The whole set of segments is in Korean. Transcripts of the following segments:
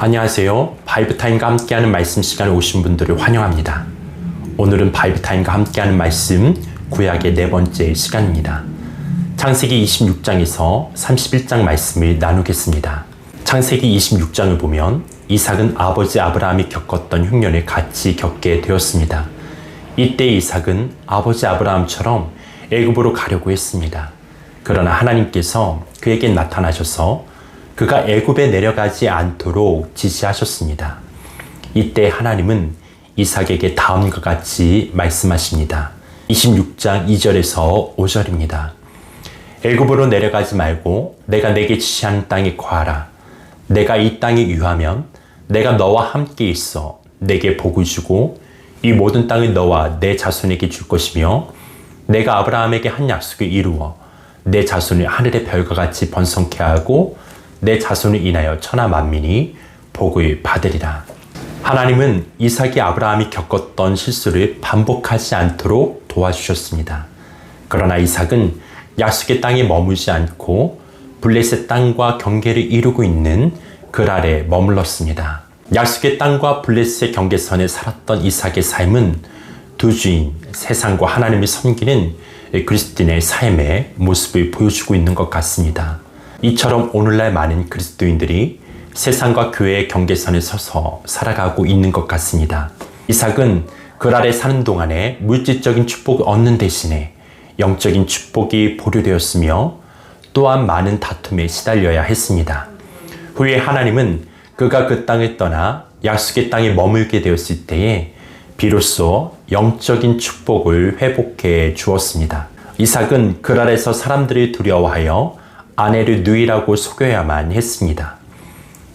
안녕하세요. 바이브타임과 함께하는 말씀 시간에 오신 분들을 환영합니다. 오늘은 바이브타임과 함께하는 말씀 구약의 네 번째 시간입니다. 창세기 26장에서 31장 말씀을 나누겠습니다. 창세기 26장을 보면 이삭은 아버지 아브라함이 겪었던 흉년을 같이 겪게 되었습니다. 이때 이삭은 아버지 아브라함처럼 애굽으로 가려고 했습니다. 그러나 하나님께서 그에게 나타나셔서 그가 애굽에 내려가지 않도록 지시하셨습니다. 이때 하나님은 이삭에게 다음과 같이 말씀하십니다. 26장 2절에서 5절입니다. 애굽으로 내려가지 말고 내가 내게 지시하는 땅에 거하라. 내가 이 땅에 유하면 내가 너와 함께 있어 내게 복을 주고 이 모든 땅을 너와 내 자손에게 줄 것이며 내가 아브라함에게 한 약속을 이루어 내 자손을 하늘의 별과 같이 번성케 하고 내 자손을 인하여 천하 만민이 복을 받으리라. 하나님은 이삭이 아브라함이 겪었던 실수를 반복하지 않도록 도와주셨습니다. 그러나 이삭은 약속의 땅에 머물지 않고 블레셋 땅과 경계를 이루고 있는 그 아래 머물렀습니다. 약속의 땅과 블레셋의 경계선에 살았던 이삭의 삶은 두 주인, 세상과 하나님을 섬기는 그리스도인의 삶의 모습을 보여주고 있는 것 같습니다. 이처럼 오늘날 많은 그리스도인들이 세상과 교회의 경계선에 서서 살아가고 있는 것 같습니다. 이삭은 그 아래 사는 동안에 물질적인 축복을 얻는 대신에 영적인 축복이 보류되었으며 또한 많은 다툼에 시달려야 했습니다. 후에 하나님은 그가 그 땅을 떠나 약속의 땅에 머물게 되었을 때에 비로소 영적인 축복을 회복해 주었습니다. 이삭은 그 아래서 사람들이 두려워하여 아내를 누이라고 속여야만 했습니다.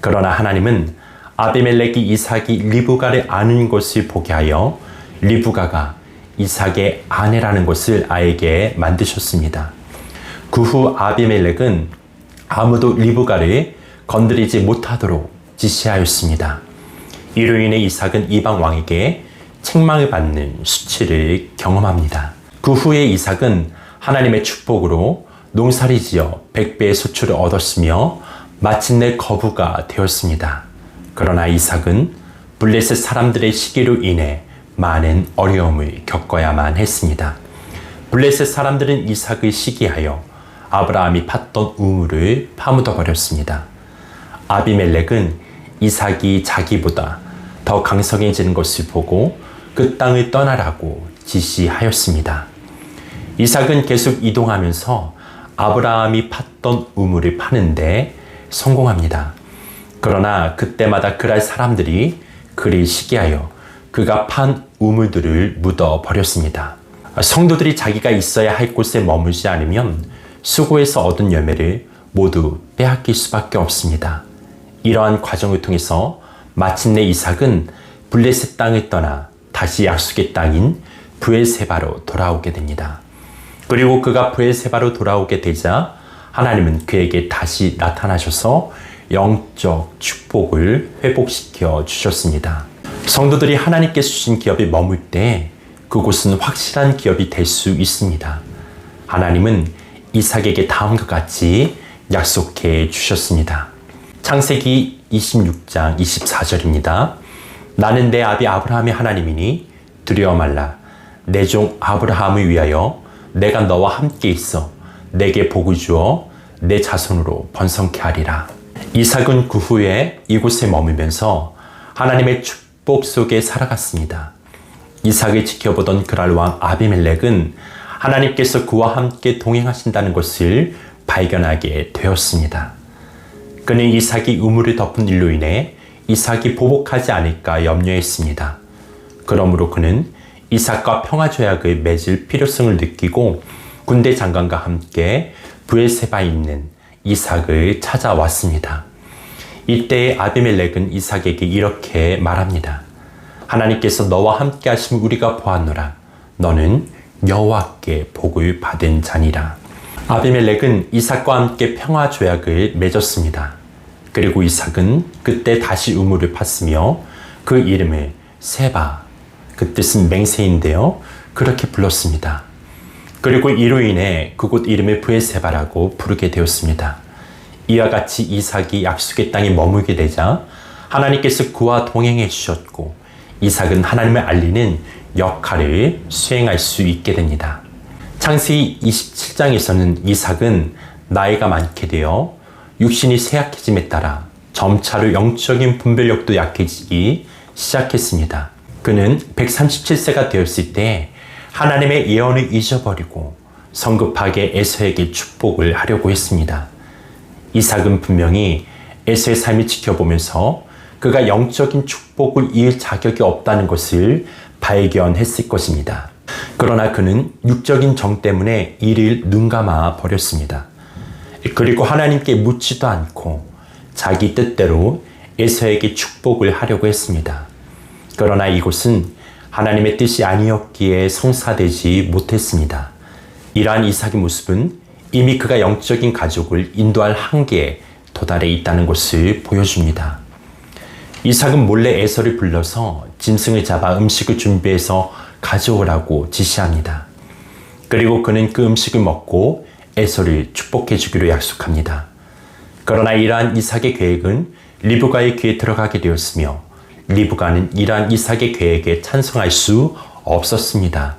그러나 하나님은 아비멜렉이 이삭이 리브가를 아는 것을 보게 하여 리브가가 이삭의 아내라는 것을 알게 만드셨습니다. 그 후 아비멜렉은 아무도 리브가를 건드리지 못하도록 지시하였습니다. 이로 인해 이삭은 이방 왕에게 책망을 받는 수치를 경험합니다. 그 후에 이삭은 하나님의 축복으로 농사를 지어 100배의 소출을 얻었으며 마침내 거부가 되었습니다. 그러나 이삭은 블레셋 사람들의 시기로 인해 많은 어려움을 겪어야만 했습니다. 블레셋 사람들은 이삭을 시기하여 아브라함이 팠던 우물을 파묻어 버렸습니다. 아비멜렉은 이삭이 자기보다 더 강성해지는 것을 보고 그 땅을 떠나라고 지시하였습니다. 이삭은 계속 이동하면서 아브라함이 팠던 우물을 파는데 성공합니다. 그러나 그때마다 그랄 사람들이 그를 시기하여 그가 판 우물들을 묻어 버렸습니다. 성도들이 자기가 있어야 할 곳에 머물지 않으면 수고해서 얻은 열매를 모두 빼앗길 수밖에 없습니다. 이러한 과정을 통해서 마침내 이삭은 블레셋 땅을 떠나 다시 약속의 땅인 브엘세바로 돌아오게 됩니다. 그리고 그가 브엘세바로 돌아오게 되자 하나님은 그에게 다시 나타나셔서 영적 축복을 회복시켜 주셨습니다. 성도들이 하나님께 주신 기업에 머물 때 그곳은 확실한 기업이 될 수 있습니다. 하나님은 이삭에게 다음과 같이 약속해 주셨습니다. 창세기 26장 24절입니다. 나는 내 아비 아브라함의 하나님이니 두려워 말라. 내 종 아브라함을 위하여 내가 너와 함께 있어 내게 복을 주어 내 자손으로 번성케 하리라. 이삭은 그 후에 이곳에 머물면서 하나님의 축복 속에 살아갔습니다. 이삭을 지켜보던 그랄 왕 아비멜렉은 하나님께서 그와 함께 동행하신다는 것을 발견하게 되었습니다. 그는 이삭이 우물을 덮은 일로 인해 이삭이 보복하지 않을까 염려했습니다. 그러므로 그는 이삭과 평화조약을 맺을 필요성을 느끼고 군대 장관과 함께 브엘세바에 있는 이삭을 찾아왔습니다. 이때 아비멜렉은 이삭에게 이렇게 말합니다. 하나님께서 너와 함께 하심을 우리가 보았노라. 너는 여호와께 복을 받은 자니라. 아비멜렉은 이삭과 함께 평화조약을 맺었습니다. 그리고 이삭은 그때 다시 우물을 팠으며 그 이름을 세바, 그 뜻은 맹세인데요, 그렇게 불렀습니다. 그리고 이로 인해 그곳 이름을 브엘세바라고 부르게 되었습니다. 이와 같이 이삭이 약속의 땅에 머물게 되자 하나님께서 그와 동행해 주셨고 이삭은 하나님을 알리는 역할을 수행할 수 있게 됩니다. 창세기 27장에서는 이삭은 나이가 많게 되어 육신이 쇠약해짐에 따라 점차로 영적인 분별력도 약해지기 시작했습니다. 그는 137세가 되었을 때 하나님의 예언을 잊어버리고 성급하게 에서에게 축복을 하려고 했습니다. 이삭은 분명히 에서의 삶을 지켜보면서 그가 영적인 축복을 이을 자격이 없다는 것을 발견했을 것입니다. 그러나 그는 육적인 정 때문에 이를 눈감아 버렸습니다. 그리고 하나님께 묻지도 않고 자기 뜻대로 에서에게 축복을 하려고 했습니다. 그러나 이것은 하나님의 뜻이 아니었기에 성사되지 못했습니다. 이러한 이삭의 모습은 이미 그가 영적인 가족을 인도할 한계에 도달해 있다는 것을 보여줍니다. 이삭은 몰래 에서를 불러서 짐승을 잡아 음식을 준비해서 가져오라고 지시합니다. 그리고 그는 그 음식을 먹고 에서를 축복해 주기로 약속합니다. 그러나 이러한 이삭의 계획은 리브가의 귀에 들어가게 되었으며 리브가는 이러한 이삭의 계획에 찬성할 수 없었습니다.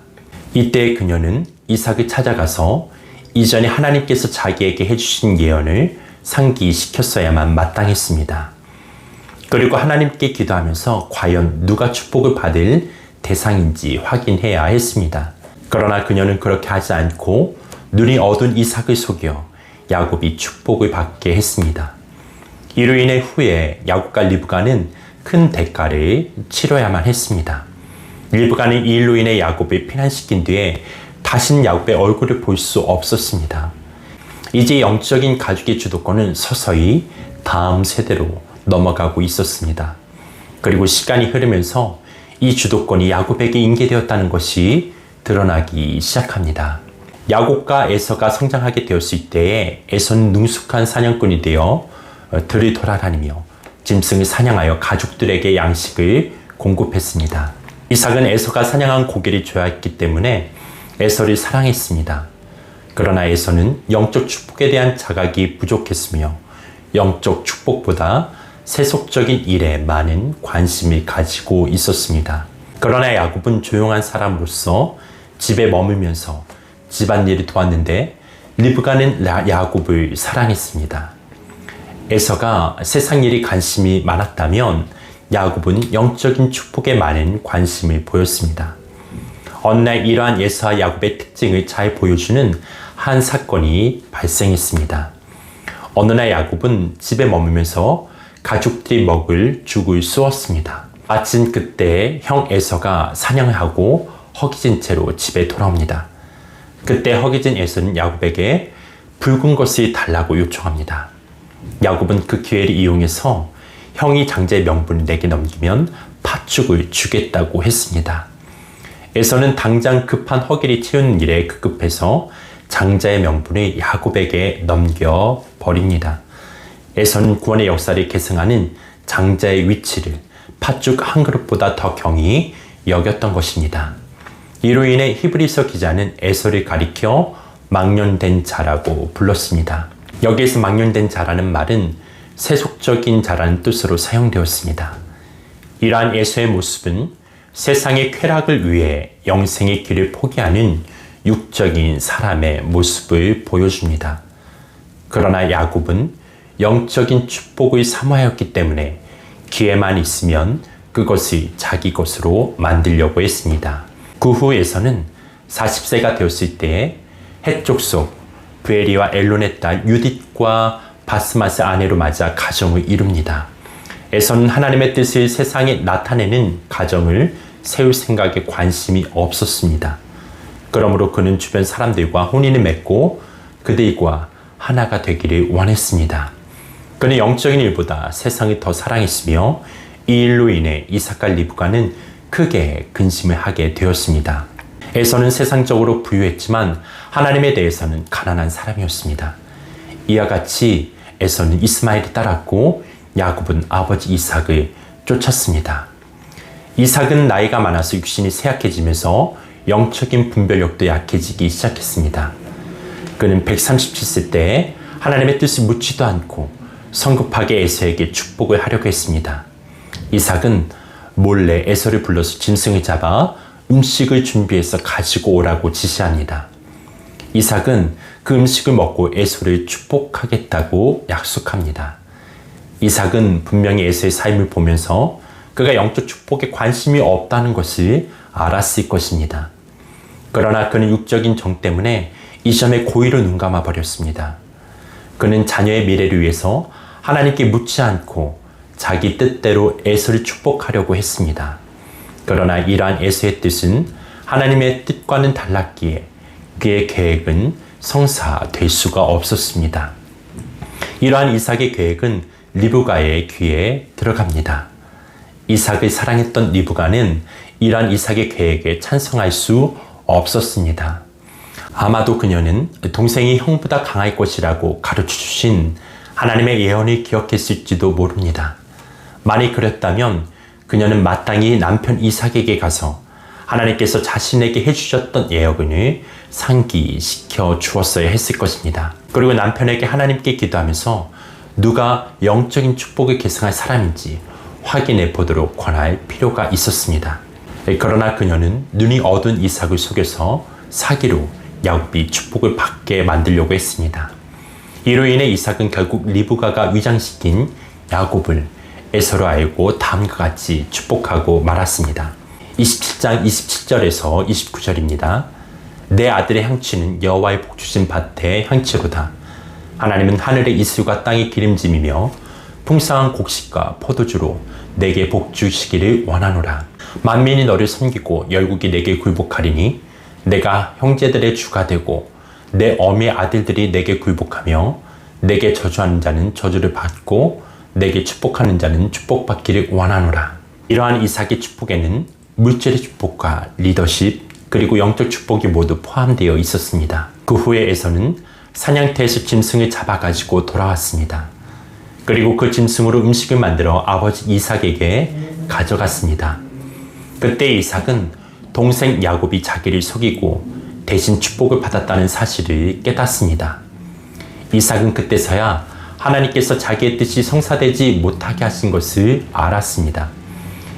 이때 그녀는 이삭을 찾아가서 이전에 하나님께서 자기에게 해주신 예언을 상기시켰어야만 마땅했습니다. 그리고 하나님께 기도하면서 과연 누가 축복을 받을 대상인지 확인해야 했습니다. 그러나 그녀는 그렇게 하지 않고 눈이 어두운 이삭을 속여 야곱이 축복을 받게 했습니다. 이로 인해 후에 야곱과 리브가는 큰 대가를 치러야만 했습니다. 리브가는 이 일로 인해 야곱을 피난시킨 뒤에 다시는 야곱의 얼굴을 볼 수 없었습니다. 이제 영적인 가족의 주도권은 서서히 다음 세대로 넘어가고 있었습니다. 그리고 시간이 흐르면서 이 주도권이 야곱에게 인계되었다는 것이 드러나기 시작합니다. 야곱과 에서가 성장하게 되었을 때에 에서는 능숙한 사냥꾼이 되어 들을 돌아다니며 짐승을 사냥하여 가족들에게 양식을 공급했습니다. 이삭은 에서가 사냥한 고기를 좋아했기 때문에 에서를 사랑했습니다. 그러나 에서는 영적 축복에 대한 자각이 부족했으며 영적 축복보다 세속적인 일에 많은 관심을 가지고 있었습니다. 그러나 야곱은 조용한 사람으로서 집에 머물면서 집안일을 도왔는데 리브가는 야곱을 사랑했습니다. 에서가 세상 일에 관심이 많았다면 야곱은 영적인 축복에 많은 관심을 보였습니다. 어느 날 이러한 에서와 야곱의 특징을 잘 보여주는 한 사건이 발생했습니다. 어느 날 야곱은 집에 머물면서 가족들이 먹을 죽을 쑤었습니다. 마침 그때 형 에서가 사냥을 하고 허기진 채로 집에 돌아옵니다. 그때 허기진 에서는 야곱에게 붉은 것을 달라고 요청합니다. 야곱은 그 기회를 이용해서 형이 장자의 명분을 내게 넘기면 팥죽을 주겠다고 했습니다. 에서는 당장 급한 허기를 채우는 일에 급급해서 장자의 명분을 야곱에게 넘겨버립니다. 에서는 구원의 역사를 계승하는 장자의 위치를 팥죽 한 그릇보다 더 경히 여겼던 것입니다. 이로 인해 히브리서 기자는 에서를 가리켜 망령된 자라고 불렀습니다. 여기에서 망령된 자라는 말은 세속적인 자라는 뜻으로 사용되었습니다. 이러한 에서의 모습은 세상의 쾌락을 위해 영생의 길을 포기하는 육적인 사람의 모습을 보여줍니다. 그러나 야곱은 영적인 축복을 사모하였기 때문에 기회만 있으면 그것을 자기 것으로 만들려고 했습니다. 그 후에서는 40세가 되었을 때에 헷 족속 브에리와 엘론의 딸 유딧과 바스맛의 아내로 맞아 가정을 이룹니다. 에서는 하나님의 뜻을 세상에 나타내는 가정을 세울 생각에 관심이 없었습니다. 그러므로 그는 주변 사람들과 혼인을 맺고 그들과 하나가 되기를 원했습니다. 그는 영적인 일보다 세상을 더 사랑했으며 이 일로 인해 이삭과 리브가는 크게 근심을 하게 되었습니다. 에서는 세상적으로 부유했지만 하나님에 대해서는 가난한 사람이었습니다. 이와 같이 에서는 이스마엘을 따랐고 야곱은 아버지 이삭을 쫓았습니다. 이삭은 나이가 많아서 육신이 쇠약해지면서 영적인 분별력도 약해지기 시작했습니다. 그는 137세 때 하나님의 뜻을 묻지도 않고 성급하게 에서에게 축복을 하려고 했습니다. 이삭은 몰래 에서를 불러서 짐승을 잡아 음식을 준비해서 가지고 오라고 지시합니다. 이삭은 그 음식을 먹고 에서를 축복하겠다고 약속합니다. 이삭은 분명히 에서의 삶을 보면서 그가 영적 축복에 관심이 없다는 것을 알았을 것입니다. 그러나 그는 육적인 정 때문에 이 점에 고의로 눈감아 버렸습니다. 그는 자녀의 미래를 위해서 하나님께 묻지 않고 자기 뜻대로 에서를 축복하려고 했습니다. 그러나 이러한 에서의 뜻은 하나님의 뜻과는 달랐기에 그의 계획은 성사될 수가 없었습니다. 이러한 이삭의 계획은 리브가의 귀에 들어갑니다. 이삭을 사랑했던 리브가는 이러한 이삭의 계획에 찬성할 수 없었습니다. 아마도 그녀는 동생이 형보다 강할 것이라고 가르쳐주신 하나님의 예언을 기억했을지도 모릅니다. 만일 그랬다면 그녀는 마땅히 남편 이삭에게 가서 하나님께서 자신에게 해주셨던 예언을 상기시켜 주었어야 했을 것입니다. 그리고 남편에게 하나님께 기도하면서 누가 영적인 축복을 계승할 사람인지 확인해 보도록 권할 필요가 있었습니다. 그러나 그녀는 눈이 어두운 이삭을 속여서 사기로 야곱이 축복을 받게 만들려고 했습니다. 이로 인해 이삭은 결국 리브가가 위장시킨 야곱을 에서로 알고 다음과 같이 축복하고 말았습니다. 27장 27절에서 29절입니다. 내 아들의 향취는 여호와의 복 주신 밭의 향취로다. 하나님은 하늘의 이슬과 땅의 기름짐이며 풍성한 곡식과 포도주로 내게 복 주시기를 원하노라. 만민이 너를 섬기고 열국이 내게 굴복하리니 내가 형제들의 주가 되고 내 어미의 아들들이 내게 굴복하며 내게 저주하는 자는 저주를 받고 내게 축복하는 자는 축복받기를 원하노라. 이러한 이삭의 축복에는 물질의 축복과 리더십 그리고 영적 축복이 모두 포함되어 있었습니다. 그 후에 에서는 사냥터에서 짐승을 잡아가지고 돌아왔습니다. 그리고 그 짐승으로 음식을 만들어 아버지 이삭에게 가져갔습니다. 그때 이삭은 동생 야곱이 자기를 속이고 대신 축복을 받았다는 사실을 깨닫습니다. 이삭은 그때서야 하나님께서 자기의 뜻이 성사되지 못하게 하신 것을 알았습니다.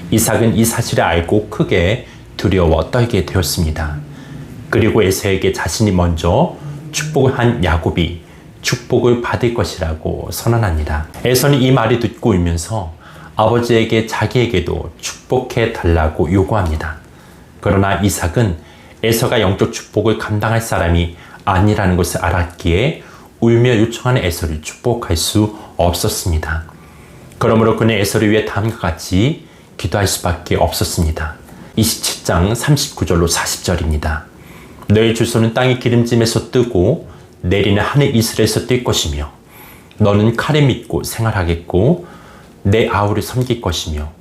이삭은 이 사실을 알고 크게 두려워 떨게 되었습니다. 그리고 에서에게 자신이 먼저 축복을 한 야곱이 축복을 받을 것이라고 선언합니다. 에서는 이 말을 듣고 울면서 아버지에게 자기에게도 축복해 달라고 요구합니다. 그러나 이삭은 에서가 영적 축복을 감당할 사람이 아니라는 것을 알았기에 울며 요청하는 에서를 축복할 수 없었습니다. 그러므로 그는 에서를 위해 다음과 같이 기도할 수밖에 없었습니다. 27장 39절로 40절입니다. 너의 주소는 땅의 기름짐에서 뜨고 내리는 하늘 이슬에서 뛸 것이며 너는 칼에 믿고 생활하겠고 내 아우를 섬길 것이며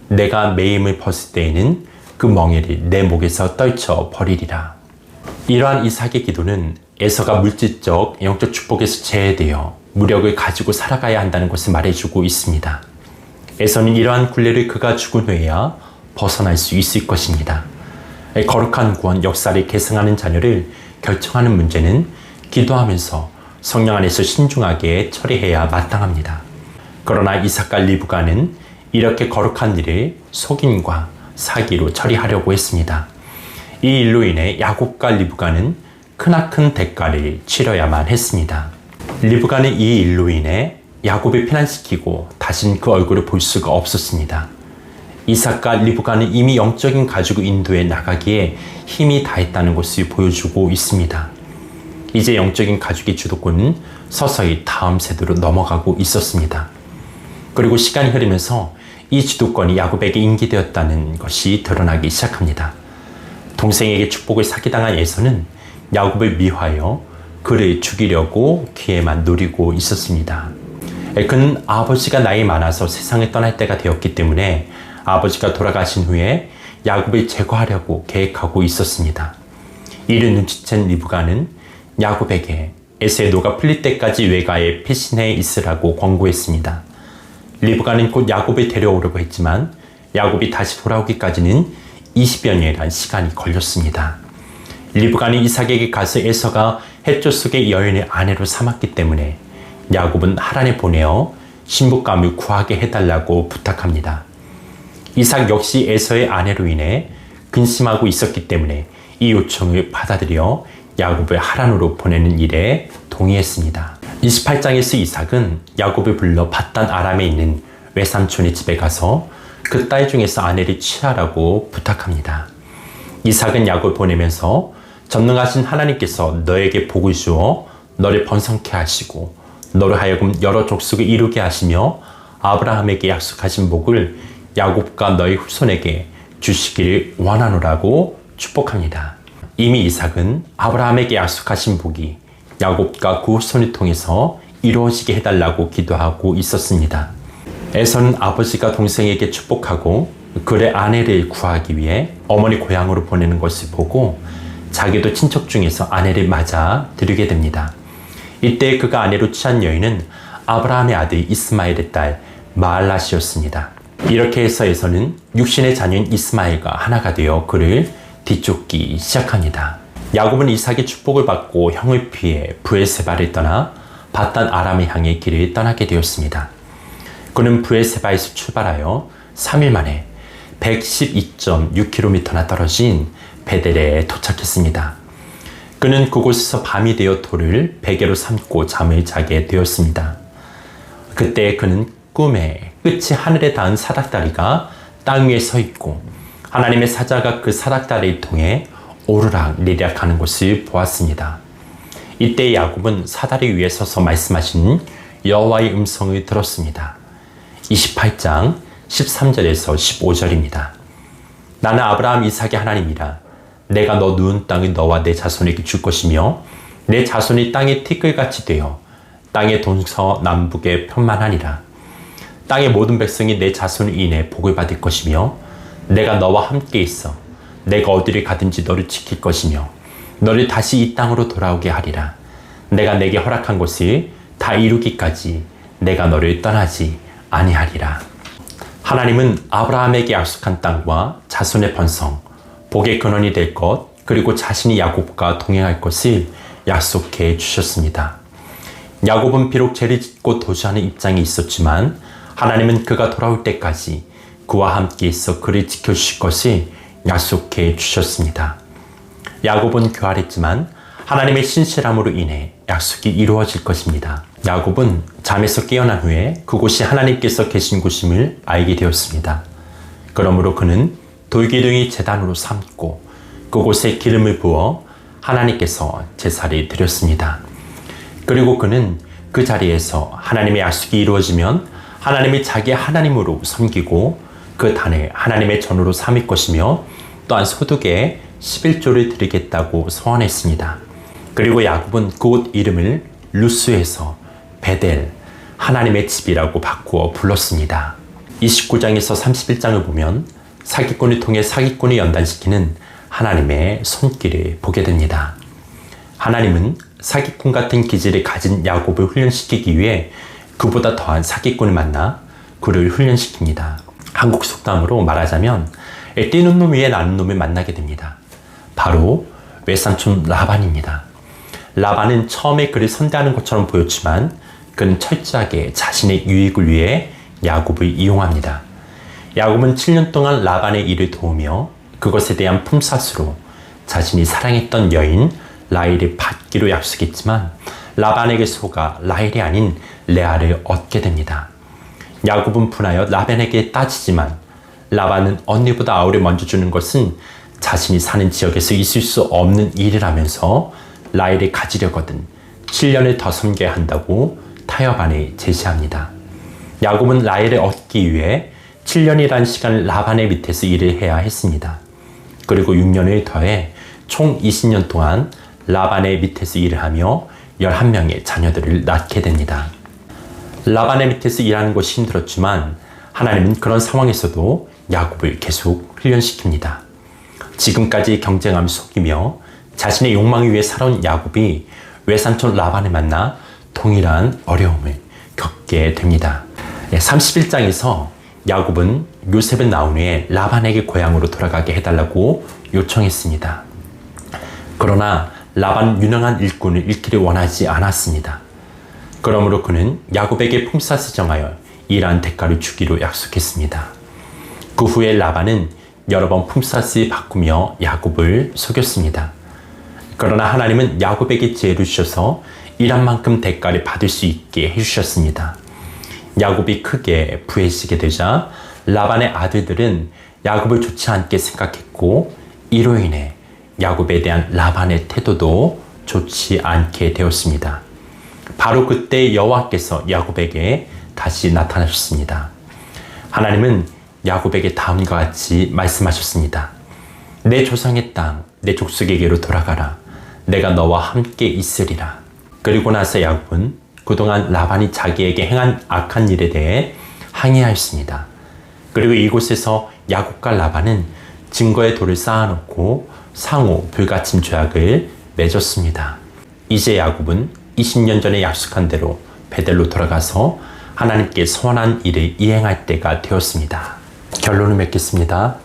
내가 매임을 벗을 때에는 그 멍에를 내 목에서 떨쳐 버리리라. 이러한 이삭의 기도는 에서가 물질적 영적 축복에서 제외되어 무력을 가지고 살아가야 한다는 것을 말해주고 있습니다. 에서는 이러한 굴레를 그가 죽은 후에야 벗어날 수 있을 것입니다. 거룩한 구원 역사를 계승하는 자녀를 결정하는 문제는 기도하면서 성령 안에서 신중하게 처리해야 마땅합니다. 그러나 이삭과 리브가는 이렇게 거룩한 일을 속임과 사기로 처리하려고 했습니다. 이 일로 인해 야곱과 리브가는 크나큰 대가를 치러야만 했습니다. 리브가는 이 일로 인해 야곱을 피난시키고 다신 그 얼굴을 볼 수가 없었습니다. 이삭과 리브가는 이미 영적인 가족을 인도해 나가기에 힘이 다했다는 것을 보여주고 있습니다. 이제 영적인 가족의 주도권은 서서히 다음 세대로 넘어가고 있었습니다. 그리고 시간이 흐르면서 이 주도권이 야곱에게 인기되었다는 것이 드러나기 시작합니다. 동생에게 축복을 사기당한 에서는 야곱을 미워하여 그를 죽이려고 기회만 노리고 있었습니다. 그는 아버지가 나이 많아서 세상을 떠날 때가 되었기 때문에 아버지가 돌아가신 후에 야곱을 제거하려고 계획하고 있었습니다. 이를 눈치챈 리브가는 야곱에게 에서의 노가 풀릴 때까지 외가에 피신해 있으라고 권고했습니다. 리브가는 곧 야곱을 데려오려고 했지만 야곱이 다시 돌아오기까지는 20여 년이라는 시간이 걸렸습니다. 리브가는 이삭에게 가서 에서가 햇조 속의 여인의 아내로 삼았기 때문에 야곱은 하란에 보내어 신부감을 구하게 해달라고 부탁합니다. 이삭 역시 에서의 아내로 인해 근심하고 있었기 때문에 이 요청을 받아들여 야곱을 하란으로 보내는 일에 동의했습니다. 28장에서 이삭은 야곱을 불러 밧단 아람에 있는 외삼촌의 집에 가서 그 딸 중에서 아내를 취하라고 부탁합니다. 이삭은 야곱을 보내면서 전능하신 하나님께서 너에게 복을 주어 너를 번성케 하시고 너로 하여금 여러 족속을 이루게 하시며 아브라함에게 약속하신 복을 야곱과 너의 후손에게 주시기를 원하노라고 축복합니다. 이미 이삭은 아브라함에게 약속하신 복이 야곱과 그 후손을 통해서 이루어지게 해달라고 기도하고 있었습니다. 에서는 아버지가 동생에게 축복하고 그의 아내를 구하기 위해 어머니 고향으로 보내는 것을 보고 자기도 친척 중에서 아내를 맞아 들이게 됩니다. 이때 그가 아내로 취한 여인은 아브라함의 아들 이스마엘의 딸 마알랏이었습니다. 이렇게 해서 에서는 육신의 자녀인 이스마엘과 하나가 되어 그를 뒤쫓기 시작합니다. 야곱은 이삭의 축복을 받고 형을 피해 브엘세바를 떠나 밧단 아람을 향해 길을 떠나게 되었습니다. 그는 브엘세바에서 출발하여 3일 만에 112.6km나 떨어진 베델에 도착했습니다. 그는 그곳에서 밤이 되어 돌을 베개로 삼고 잠을 자게 되었습니다. 그때 그는 꿈에 끝이 하늘에 닿은 사닥다리가 땅 위에 서 있고 하나님의 사자가 그 사닥다리를 통해 오르락 내리락 하는 것을 보았습니다. 이때 야곱은 사다리 위에 서서 말씀하신 여호와의 음성을 들었습니다. 28장 13절에서 15절입니다. 나는 아브라함 이삭의 하나님이라. 내가 너 누운 땅을 너와 내 자손에게 줄 것이며 내 자손이 땅의 티끌같이 되어 땅의 동서남북에 편만하니라. 땅의 모든 백성이 내 자손을 인해 복을 받을 것이며 내가 너와 함께 있어 내가 어디를 가든지 너를 지킬 것이며 너를 다시 이 땅으로 돌아오게 하리라. 내가 내게 허락한 것을 다 이루기까지 내가 너를 떠나지 아니하리라. 하나님은 아브라함에게 약속한 땅과 자손의 번성, 복의 근원이 될 것, 그리고 자신이 야곱과 동행할 것을 약속해 주셨습니다. 야곱은 비록 죄를 짓고 도주하는 입장에 있었지만 하나님은 그가 돌아올 때까지 그와 함께 있어 그를 지켜주실 것을 약속해 주셨습니다. 야곱은 교활했지만 하나님의 신실함으로 인해 약속이 이루어질 것입니다. 야곱은 잠에서 깨어난 후에 그곳이 하나님께서 계신 곳임을 알게 되었습니다. 그러므로 그는 돌기둥이 제단으로 삼고 그곳에 기름을 부어 하나님께서 제사를 드렸습니다. 그리고 그는 그 자리에서 하나님의 약속이 이루어지면 하나님이 자기 하나님으로 섬기고 그 단을 하나님의 전으로 삼을 것이며 또한 소득에 11조를 드리겠다고 서원했습니다. 그리고 야곱은 그곳 이름을 루스에서 베델, 하나님의 집이라고 바꾸어 불렀습니다. 29장에서 31장을 보면 사기꾼을 통해 사기꾼을 연단시키는 하나님의 손길을 보게 됩니다. 하나님은 사기꾼 같은 기질을 가진 야곱을 훈련시키기 위해 그보다 더한 사기꾼을 만나 그를 훈련시킵니다. 한국 속담으로 말하자면 뛰는 놈 위에 나는 놈을 만나게 됩니다. 바로 외삼촌 라반입니다. 라반은 처음에 그를 선대하는 것처럼 보였지만 그는 철저하게 자신의 유익을 위해 야곱을 이용합니다. 야곱은 7년 동안 라반의 일을 도우며 그것에 대한 품삯으로 자신이 사랑했던 여인 라헬을 받기로 약속했지만 라반에게 속아 라헬이 아닌 레아를 얻게 됩니다. 야곱은 분하여 라반에게 따지지만 라반은 언니보다 아우를 먼저 주는 것은 자신이 사는 지역에서 있을 수 없는 일이라면서 라헬을 가지려거든 7년을 더 섬겨야 한다고 타협안을 제시합니다. 야곱은 라헬을 얻기 위해 7년이라는 시간을 라반의 밑에서 일을 해야 했습니다. 그리고 6년을 더해 총 20년 동안 라반의 밑에서 일을 하며 11명의 자녀들을 낳게 됩니다. 라반의 밑에서 일하는 것이 힘들었지만 하나님은 그런 상황에서도 야곱을 계속 훈련시킵니다. 지금까지 경쟁하며 속이며 자신의 욕망을 위해 살아온 야곱이 외삼촌 라반을 만나 동일한 어려움을 겪게 됩니다. 31장에서 야곱은 요셉은 나온 후에 라반에게 고향으로 돌아가게 해달라고 요청했습니다. 그러나 라반은 유능한 일꾼을 잃기를 원하지 않았습니다. 그러므로 그는 야곱에게 품삯을 정하여 이러한 대가를 주기로 약속했습니다. 그 후에 라반은 여러 번 품삯을 바꾸며 야곱을 속였습니다. 그러나 하나님은 야곱에게 지혜를 주셔서 일한 만큼 대가를 받을 수 있게 해주셨습니다. 야곱이 크게 부해지게 되자 라반의 아들들은 야곱을 좋지 않게 생각했고, 이로 인해 야곱에 대한 라반의 태도도 좋지 않게 되었습니다. 바로 그때 여호와께서 야곱에게 다시 나타나셨습니다. 하나님은 야곱에게 다음과 같이 말씀하셨습니다. 내 조상의 땅, 내 족속에게로 돌아가라. 내가 너와 함께 있으리라. 그리고 나서 야곱은 그동안 라반이 자기에게 행한 악한 일에 대해 항의하였습니다. 그리고 이곳에서 야곱과 라반은 증거의 돌을 쌓아놓고 상호 불가침 조약을 맺었습니다. 이제 야곱은 20년 전에 약속한 대로 베델로 돌아가서 하나님께 선한 일을 이행할 때가 되었습니다. 결론을 맺겠습니다.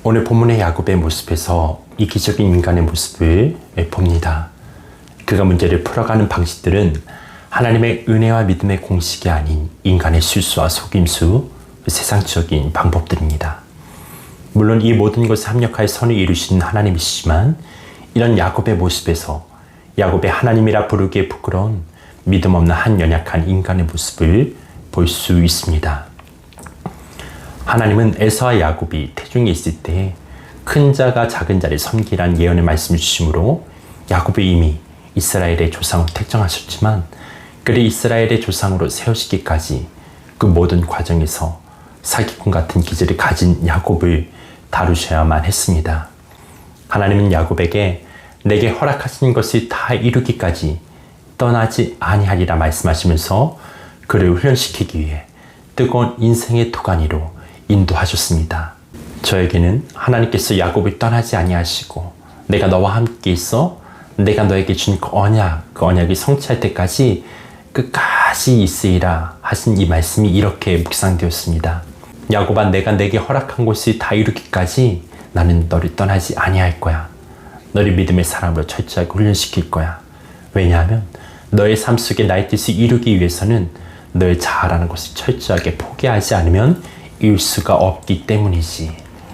오늘 본문의 야곱의 모습에서 이기적인 인간의 모습을 봅니다. 그가 문제를 풀어가는 방식들은 하나님의 은혜와 믿음의 공식이 아닌 인간의 실수와 속임수, 세상적인 방법들입니다. 물론 이 모든 것을 합력하여 선을 이루시는 하나님이시지만, 이런 야곱의 모습에서 야곱의 하나님이라 부르기에 부끄러운 믿음 없는 한 연약한 인간의 모습을 볼 수 있습니다. 하나님은 에서와 야곱이 태중에 있을 때 큰 자가 작은 자를 섬기란 예언의 말씀을 주심으로 야곱을 이미 이스라엘의 조상으로 택정하셨지만, 그를 이스라엘의 조상으로 세우시기까지 그 모든 과정에서 사기꾼 같은 기질을 가진 야곱을 다루셔야만 했습니다. 하나님은 야곱에게 내게 허락하신 것을 다 이루기까지 떠나지 아니하리라 말씀하시면서 그를 훈련시키기 위해 뜨거운 인생의 도가니로 인도하셨습니다. 저에게는 하나님께서 야곱을 떠나지 아니하시고 내가 너와 함께 있어 내가 너에게 준 그 언약이 성취할 때까지 끝까지 있으리라 하신 이 말씀이 이렇게 묵상되었습니다. 야곱아, 내가 내게 허락한 것을 다 이루기까지 나는 너를 떠나지 아니할 거야. 너를 믿음의 사람으로 철저하게 훈련시킬 거야. 왜냐하면 너의 삶 속에 나의 뜻을 이루기 위해서는 너의 자아라는 것을 철저하게 포기하지 않으면 이룰 수가 없기 때문이지.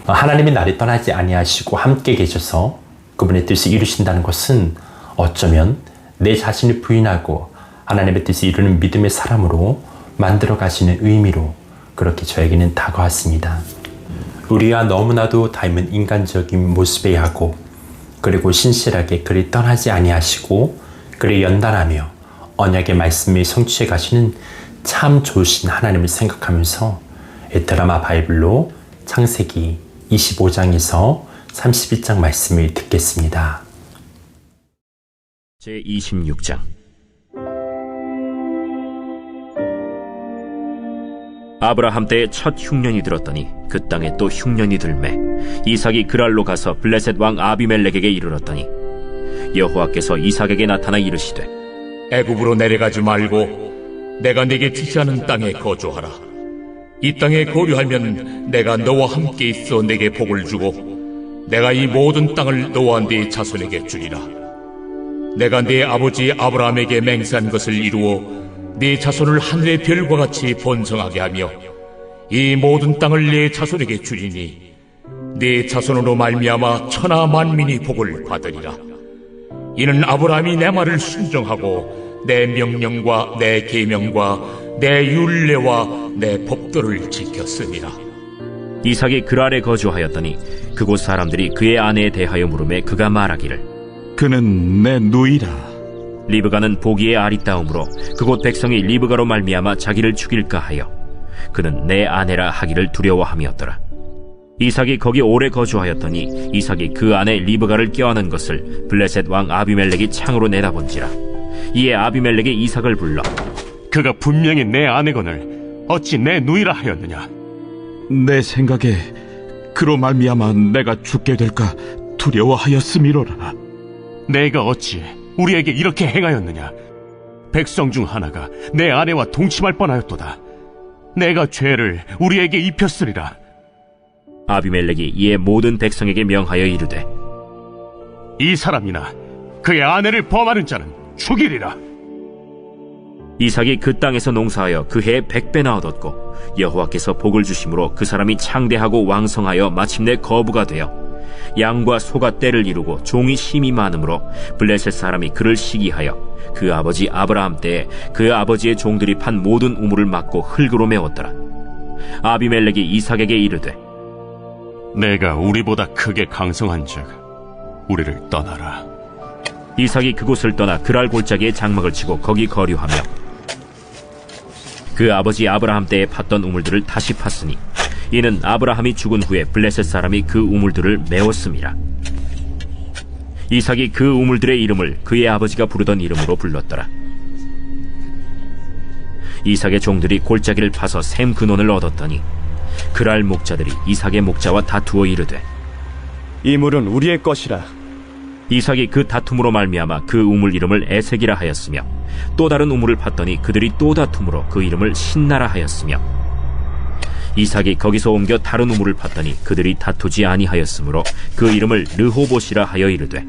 하나님이 나를 떠나지 아니하시고 함께 계셔서 그분의 뜻을 이루신다는 것은 어쩌면 내 자신을 부인하고 하나님의 뜻을 이루는 믿음의 사람으로 만들어 가시는 의미로 그렇게 저에게는 다가왔습니다. 우리와 너무나도 닮은 인간적인 모습의 야곱, 그리고 신실하게 그를 떠나지 아니하시고 그를 연단하며 언약의 말씀을 성취해 가시는 참 좋으신 하나님을 생각하면서 드라마 바이블로 창세기 25장에서 31장 말씀을 듣겠습니다. 제26장. 아브라함 때에 첫 흉년이 들었더니 그 땅에 또 흉년이 들매 이삭이 그랄로 가서 블레셋 왕 아비멜렉에게 이르렀더니 여호와께서 이삭에게 나타나 이르시되 애굽으로 내려가지 말고 내가 네게 지시하는 땅에 거주하라. 이 땅에 거류하면 내가 너와 함께 있어 네게 복을 주고 내가 이 모든 땅을 너와 네 자손에게 주리라. 내가 네 아버지 아브라함에게 맹세한 것을 이루어 네 자손을 하늘의 별과 같이 번성하게 하며 이 모든 땅을 네 자손에게 주리니 네 자손으로 말미암아 천하 만민이 복을 받으리라. 이는 아브라함이 내 말을 순종하고 내 명령과 내 계명과 내 율례와 내 법도를 지켰습니다. 이삭이 그랄에 거주하였더니 그곳 사람들이 그의 아내에 대하여 물으매 그가 말하기를 그는 내 누이라. 리브가는 보기에 아리따움으로 그곳 백성이 리브가로 말미암아 자기를 죽일까 하여 그는 내 아내라 하기를 두려워함이었더라. 이삭이 거기 오래 거주하였더니 이삭이 그 아내 리브가를 껴안은 것을 블레셋 왕 아비멜렉이 창으로 내다본지라. 이에 아비멜렉이 이삭을 불러 그가 분명히 내 아내거늘 어찌 내 누이라 하였느냐. 내 생각에 그로 말미암아 내가 죽게 될까 두려워하였음이로라. 내가 어찌 우리에게 이렇게 행하였느냐. 백성 중 하나가 내 아내와 동침할 뻔하였도다. 내가 죄를 우리에게 입혔으리라. 아비멜렉이 이에 모든 백성에게 명하여 이르되 이 사람이나 그의 아내를 범하는 자는 죽이리라. 이삭이 그 땅에서 농사하여 그 해에 100배나 얻었고 여호와께서 복을 주심으로 그 사람이 창대하고 왕성하여 마침내 거부가 되어 양과 소가 떼를 이루고 종이 힘이 많으므로 블레셋 사람이 그를 시기하여 그 아버지 아브라함 때에 그 아버지의 종들이 판 모든 우물을 막고 흙으로 메웠더라. 아비멜렉이 이삭에게 이르되 내가 우리보다 크게 강성한즉 우리를 떠나라. 이삭이 그곳을 떠나 그랄 골짜기에 장막을 치고 거기 거류하며 그 아버지 아브라함 때에 팠던 우물들을 다시 팠으니 이는 아브라함이 죽은 후에 블레셋 사람이 그 우물들을 메웠음이라. 이삭이 그 우물들의 이름을 그의 아버지가 부르던 이름으로 불렀더라. 이삭의 종들이 골짜기를 파서 샘 근원을 얻었더니 그랄 목자들이 이삭의 목자와 다투어 이르되 이 물은 우리의 것이라. 이삭이 그 다툼으로 말미암아 그 우물 이름을 에색이라 하였으며 또 다른 우물을 팠더니 그들이 또 다툼으로 그 이름을 신나라 하였으며 이삭이 거기서 옮겨 다른 우물을 팠더니 그들이 다투지 아니하였으므로 그 이름을 르호봇이라 하여 이르되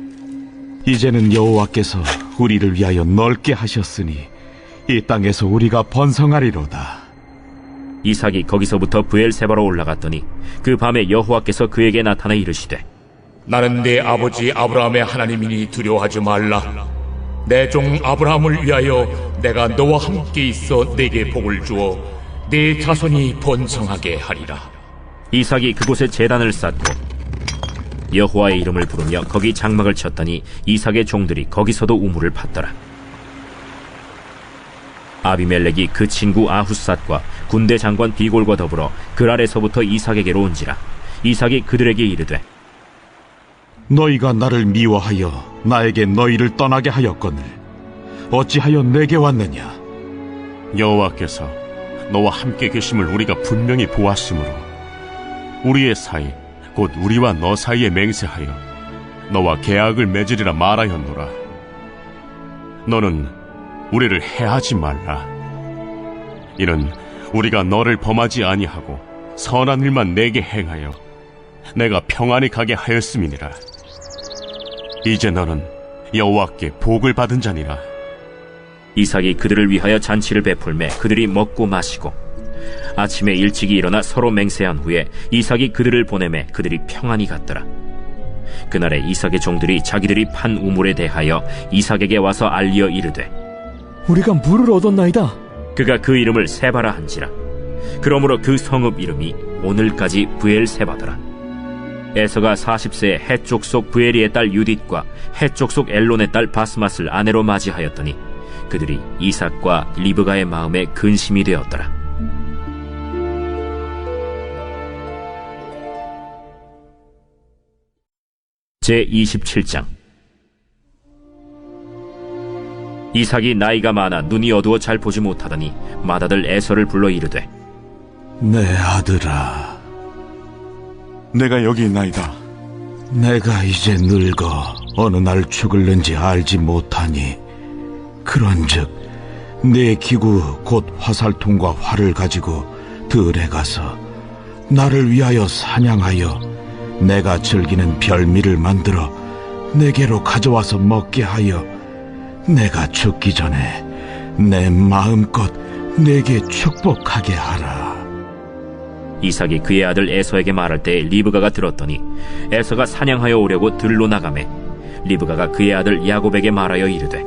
이제는 여호와께서 우리를 위하여 넓게 하셨으니 이 땅에서 우리가 번성하리로다. 이삭이 거기서부터 브엘세바로 올라갔더니 그 밤에 여호와께서 그에게 나타나 이르시되 나는 내 아버지 아브라함의 하나님이니 두려워하지 말라. 내 종 아브라함을 위하여 내가 너와 함께 있어 내게 복을 주어 네 자손이 번성하게 하리라. 이삭이 그곳에 제단을 쌓고 여호와의 이름을 부르며 거기 장막을 쳤더니 이삭의 종들이 거기서도 우물을 팠더라. 아비멜렉이 그 친구 아훗삿과 군대 장관 비골과 더불어 그랄에서부터 이삭에게로 온지라. 이삭이 그들에게 이르되 너희가 나를 미워하여 나에게 너희를 떠나게 하였거늘 어찌하여 내게 왔느냐? 여호와께서 너와 함께 계심을 우리가 분명히 보았으므로 우리의 사이 곧 우리와 너 사이에 맹세하여 너와 계약을 맺으리라 말하였노라. 너는 우리를 해하지 말라. 이는 우리가 너를 범하지 아니하고 선한 일만 내게 행하여 내가 평안히 가게 하였음이니라. 이제 너는 여호와께 복을 받은 자니라. 이삭이 그들을 위하여 잔치를 베풀매 그들이 먹고 마시고 아침에 일찍이 일어나 서로 맹세한 후에 이삭이 그들을 보내매 그들이 평안히 갔더라. 그날에 이삭의 종들이 자기들이 판 우물에 대하여 이삭에게 와서 알리어 이르되 우리가 물을 얻었나이다. 그가 그 이름을 세바라 한지라. 그러므로 그 성읍 이름이 오늘까지 브엘세바더라. 에서가 40세에 해쪽 속 브에리의 딸 유딧과 해쪽 속 엘론의 딸 바스맛을 아내로 맞이하였더니 그들이 이삭과 리브가의 마음에 근심이 되었더라. 제27장. 이삭이 나이가 많아 눈이 어두워 잘 보지 못하더니 맏아들 에서를 불러 이르되 내 아들아, 내가 여기 있나이다. 내가 이제 늙어 어느 날 죽을는지 알지 못하니 그런즉 내 기구 곧 화살통과 활을 가지고 들에 가서 나를 위하여 사냥하여 내가 즐기는 별미를 만들어 내게로 가져와서 먹게 하여 내가 죽기 전에 내 마음껏 내게 축복하게 하라. 이삭이 그의 아들 에서에게 말할 때 리브가가 들었더니 에서가 사냥하여 오려고 들로 나가매 리브가가 그의 아들 야곱에게 말하여 이르되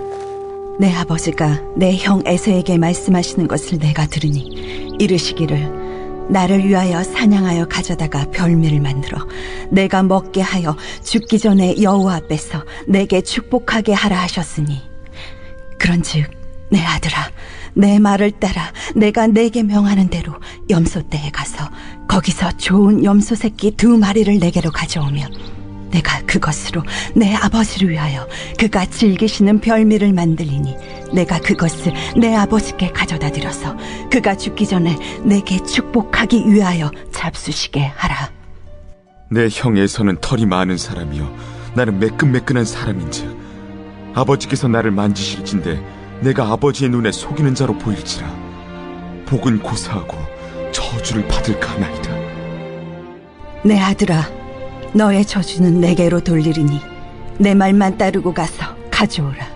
내 아버지가 내 형 에서에게 말씀하시는 것을 내가 들으니 이르시기를 나를 위하여 사냥하여 가져다가 별미를 만들어 내가 먹게 하여 죽기 전에 여호와 앞에서 내게 축복하게 하라 하셨으니 그런즉 내 아들아 내 말을 따라 내가 내게 명하는 대로 염소떼에 가서 거기서 좋은 염소 새끼 2마리를 내게로 가져오면 내가 그것으로 내 아버지를 위하여 그가 즐기시는 별미를 만들리니 내가 그것을 내 아버지께 가져다 드려서 그가 죽기 전에 내게 축복하기 위하여 잡수시게 하라. 내 형 에서는 털이 많은 사람이요 나는 매끈매끈한 사람인즉 아버지께서 나를 만지실진데 내가 아버지의 눈에 속이는 자로 보일지라 복은 고사하고 저주를 받을까 하나이다. 내 아들아 너의 저주는 내게로 돌리리니 내 말만 따르고 가서 가져오라.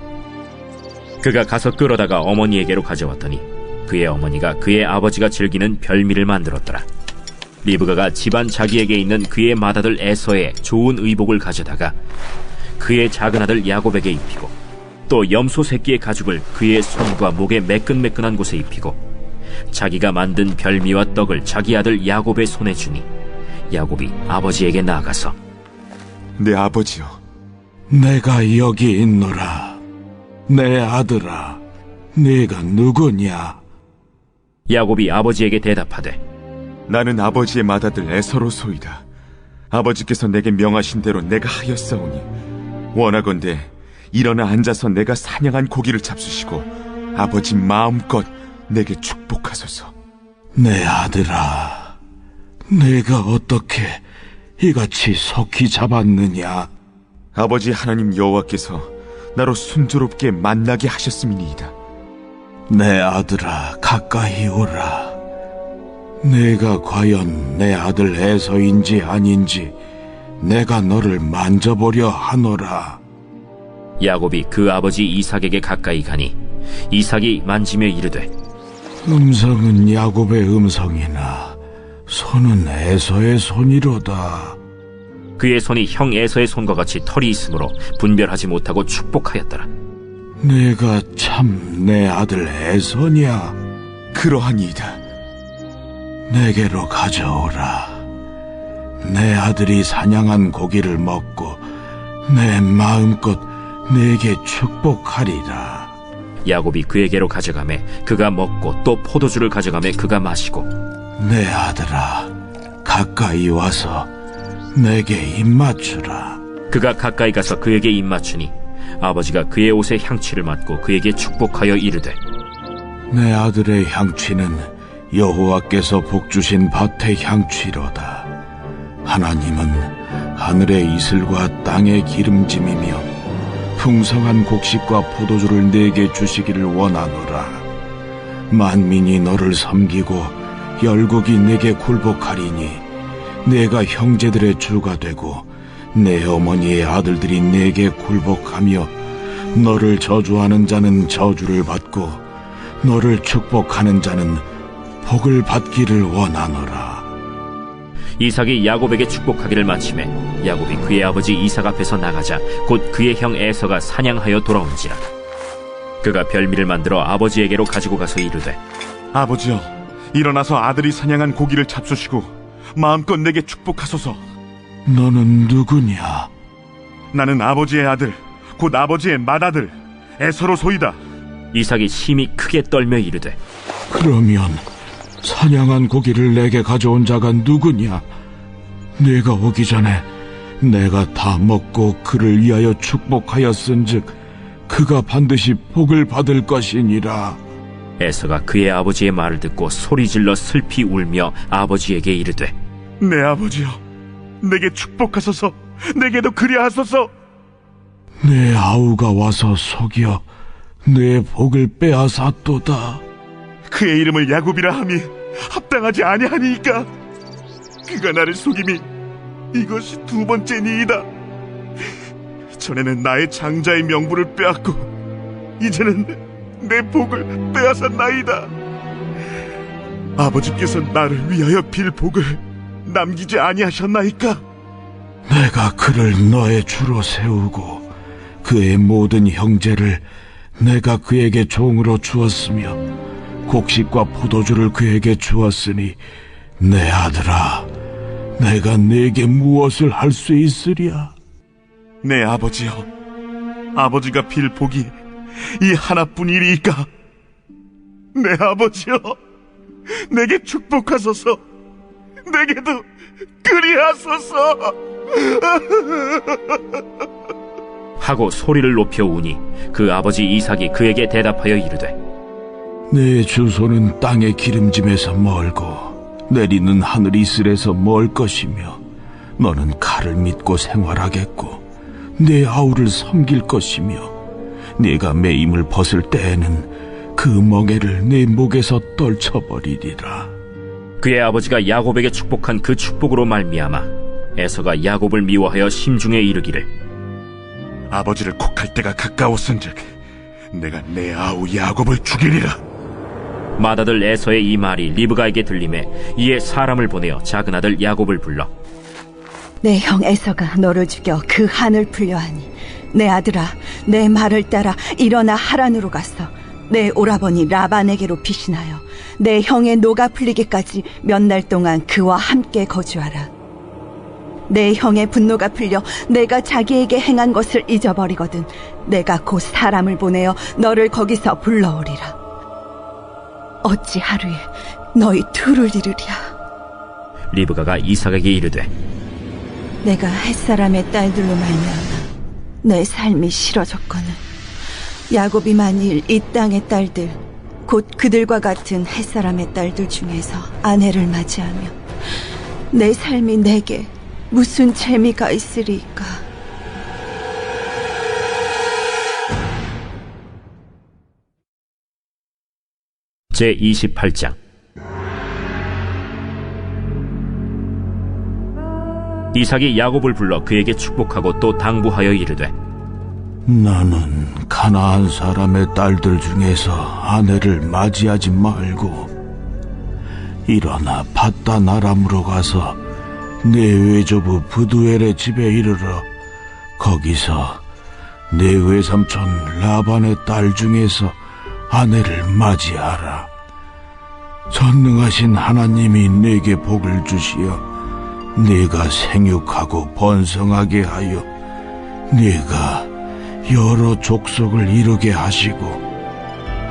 그가 가서 끌어다가 어머니에게로 가져왔더니 그의 어머니가 그의 아버지가 즐기는 별미를 만들었더라. 리브가가 집안 자기에게 있는 그의 맏아들 에서의 좋은 의복을 가져다가 그의 작은 아들 야곱에게 입히고 또 염소 새끼의 가죽을 그의 손과 목에 매끈매끈한 곳에 입히고 자기가 만든 별미와 떡을 자기 아들 야곱의 손에 주니 야곱이 아버지에게 나아가서 내 아버지여, 내가 여기 있노라. 내 아들아, 네가 누구냐? 야곱이 아버지에게 대답하되 나는 아버지의 맏아들 에서로소이다. 아버지께서 내게 명하신 대로 내가 하였사오니 원하건대 일어나 앉아서 내가 사냥한 고기를 잡수시고 아버지 마음껏 내게 축복하소서. 내 아들아, 내가 어떻게 이같이 속히 잡았느냐? 아버지 하나님 여호와께서 나로 순조롭게 만나게 하셨음이니이다. 내 아들아, 가까이 오라. 내가 과연 내 아들 에서인지 아닌지 내가 너를 만져보려 하노라. 야곱이 그 아버지 이삭에게 가까이 가니 이삭이 만지며 이르되 음성은 야곱의 음성이나 손은 에서의 손이로다. 그의 손이 형 에서의 손과 같이 털이 있으므로 분별하지 못하고 축복하였더라. 내가 참 내 아들 에서냐? 그러하니이다. 내게로 가져오라. 내 아들이 사냥한 고기를 먹고 내 마음껏 내게 축복하리라. 야곱이 그에게로 가져가매 그가 먹고 또 포도주를 가져가매 그가 마시고 내 아들아, 가까이 와서 내게 입맞추라. 그가 가까이 가서 그에게 입맞추니 아버지가 그의 옷에 향취를 맡고 그에게 축복하여 이르되 내 아들의 향취는 여호와께서 복주신 밭의 향취로다. 하나님은 하늘의 이슬과 땅의 기름짐이며 풍성한 곡식과 포도주를 내게 주시기를 원하노라. 만민이 너를 섬기고 열국이 내게 굴복하리니 내가 형제들의 주가 되고 내 어머니의 아들들이 내게 굴복하며 너를 저주하는 자는 저주를 받고 너를 축복하는 자는 복을 받기를 원하노라. 이삭이 야곱에게 축복하기를 마치매 야곱이 그의 아버지 이삭 앞에서 나가자 곧 그의 형 에서가 사냥하여 돌아온지라. 그가 별미를 만들어 아버지에게로 가지고 가서 이르되 아버지여, 일어나서 아들이 사냥한 고기를 잡수시고 마음껏 내게 축복하소서. 너는 누구냐? 나는 아버지의 아들, 곧 아버지의 맏아들 에서로소이다. 이삭이 심히 크게 떨며 이르되 그러면 사냥한 고기를 내게 가져온 자가 누구냐? 내가 오기 전에 내가 다 먹고 그를 위하여 축복하였은즉 그가 반드시 복을 받을 것이니라. 에서가 그의 아버지의 말을 듣고 소리질러 슬피 울며 아버지에게 이르되 내 아버지여, 내게 축복하소서. 내게도 그리하소서. 내 아우가 와서 속여 내 복을 빼앗았도다. 그의 이름을 야곱이라 함이 합당하지 아니하니이까. 그가 나를 속임이 이것이 두 번째니이다. 전에는 나의 장자의 명분을 빼앗고 이제는 내 복을 빼앗았나이다. 아버지께서 나를 위하여 빌 복을 남기지 아니하셨나이까. 내가 그를 너의 주로 세우고 그의 모든 형제를 내가 그에게 종으로 주었으며 곡식과 포도주를 그에게 주었으니 내 아들아, 내가 네게 무엇을 할 수 있으랴? 내 아버지여, 아버지가 빌 복이 이 하나뿐이리이까. 내 아버지여, 내게 축복하소서. 내게도 그리하소서. 하고 소리를 높여 우니 그 아버지 이삭이 그에게 대답하여 이르되 내 주소는 땅의 기름짐에서 멀고 내리는 하늘 이슬에서 멀 것이며 너는 칼을 믿고 생활하겠고 내 아우를 섬길 것이며 네가 매임을 벗을 때에는 그 멍에를 네 목에서 떨쳐버리리라. 그의 아버지가 야곱에게 축복한 그 축복으로 말미암아 에서가 야곱을 미워하여 심중에 이르기를 아버지를 곡할 때가 가까웠은즉 내가 내 아우 야곱을 죽이리라. 맏아들 에서의 이 말이 리브가에게 들림에 이에 사람을 보내어 작은 아들 야곱을 불러 내 형 에서가 너를 죽여 그 한을 풀려 하니 내 아들아, 내 말을 따라 일어나 하란으로 가서 내 오라버니 라반에게로 피신하여 내 형의 노가 풀리기까지 몇 날 동안 그와 함께 거주하라. 내 형의 분노가 풀려 내가 자기에게 행한 것을 잊어버리거든 내가 곧 사람을 보내어 너를 거기서 불러오리라. 어찌 하루에 너희 둘을 이루랴. 리브가가 이삭에게 이르되 내가 햇사람의 딸들로 말미암아 내 삶이 싫어졌거늘 야곱이 만일 이 땅의 딸들 곧 그들과 같은 햇사람의 딸들 중에서 아내를 맞이하며 내 삶이 내게 무슨 재미가 있으리까. 제28장 이삭이 야곱을 불러 그에게 축복하고 또 당부하여 이르되 나는 가나안 사람의 딸들 중에서 아내를 맞이하지 말고 일어나 밧단 아람으로 가서 내 외조부 브두엘의 집에 이르러 거기서 내 외삼촌 라반의 딸 중에서 아내를 맞이하라. 전능하신 하나님이 내게 복을 주시어 네가 생육하고 번성하게 하여 네가 여러 족속을 이루게 하시고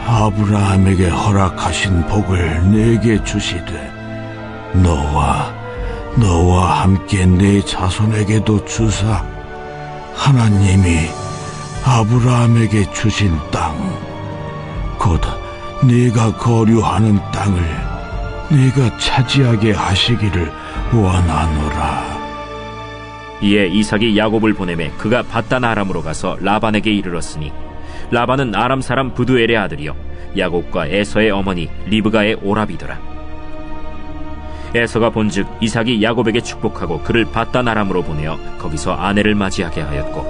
아브라함에게 허락하신 복을 내게 주시되 너와 함께 내 자손에게도 주사 하나님이 아브라함에게 주신 땅 곧 네가 거류하는 땅을 네가 차지하게 하시기를 원하노라. 이에 이삭이 야곱을 보내매 그가 밧단 아람으로 가서 라반에게 이르렀으니 라반은 아람 사람 브두엘의 아들이요 야곱과 에서의 어머니 리브가의 오라비더라. 에서가 본즉 이삭이 야곱에게 축복하고 그를 밧단 아람으로 보내어 거기서 아내를 맞이하게 하였고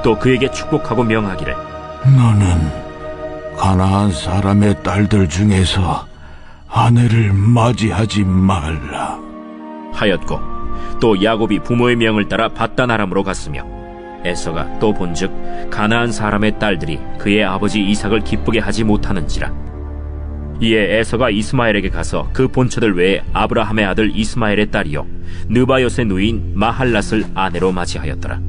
또 그에게 축복하고 명하기를 너는 가나안 사람의 딸들 중에서 아내를 맞이하지 말라 하였고 또 야곱이 부모의 명을 따라 밧단 아람으로 갔으며 에서가 또 본즉 가나안 사람의 딸들이 그의 아버지 이삭을 기쁘게 하지 못하는지라. 이에 에서가 이스마엘에게 가서 그 본처들 외에 아브라함의 아들 이스마엘의 딸이요 느바요의 누이인 마할랏을 아내로 맞이하였더라.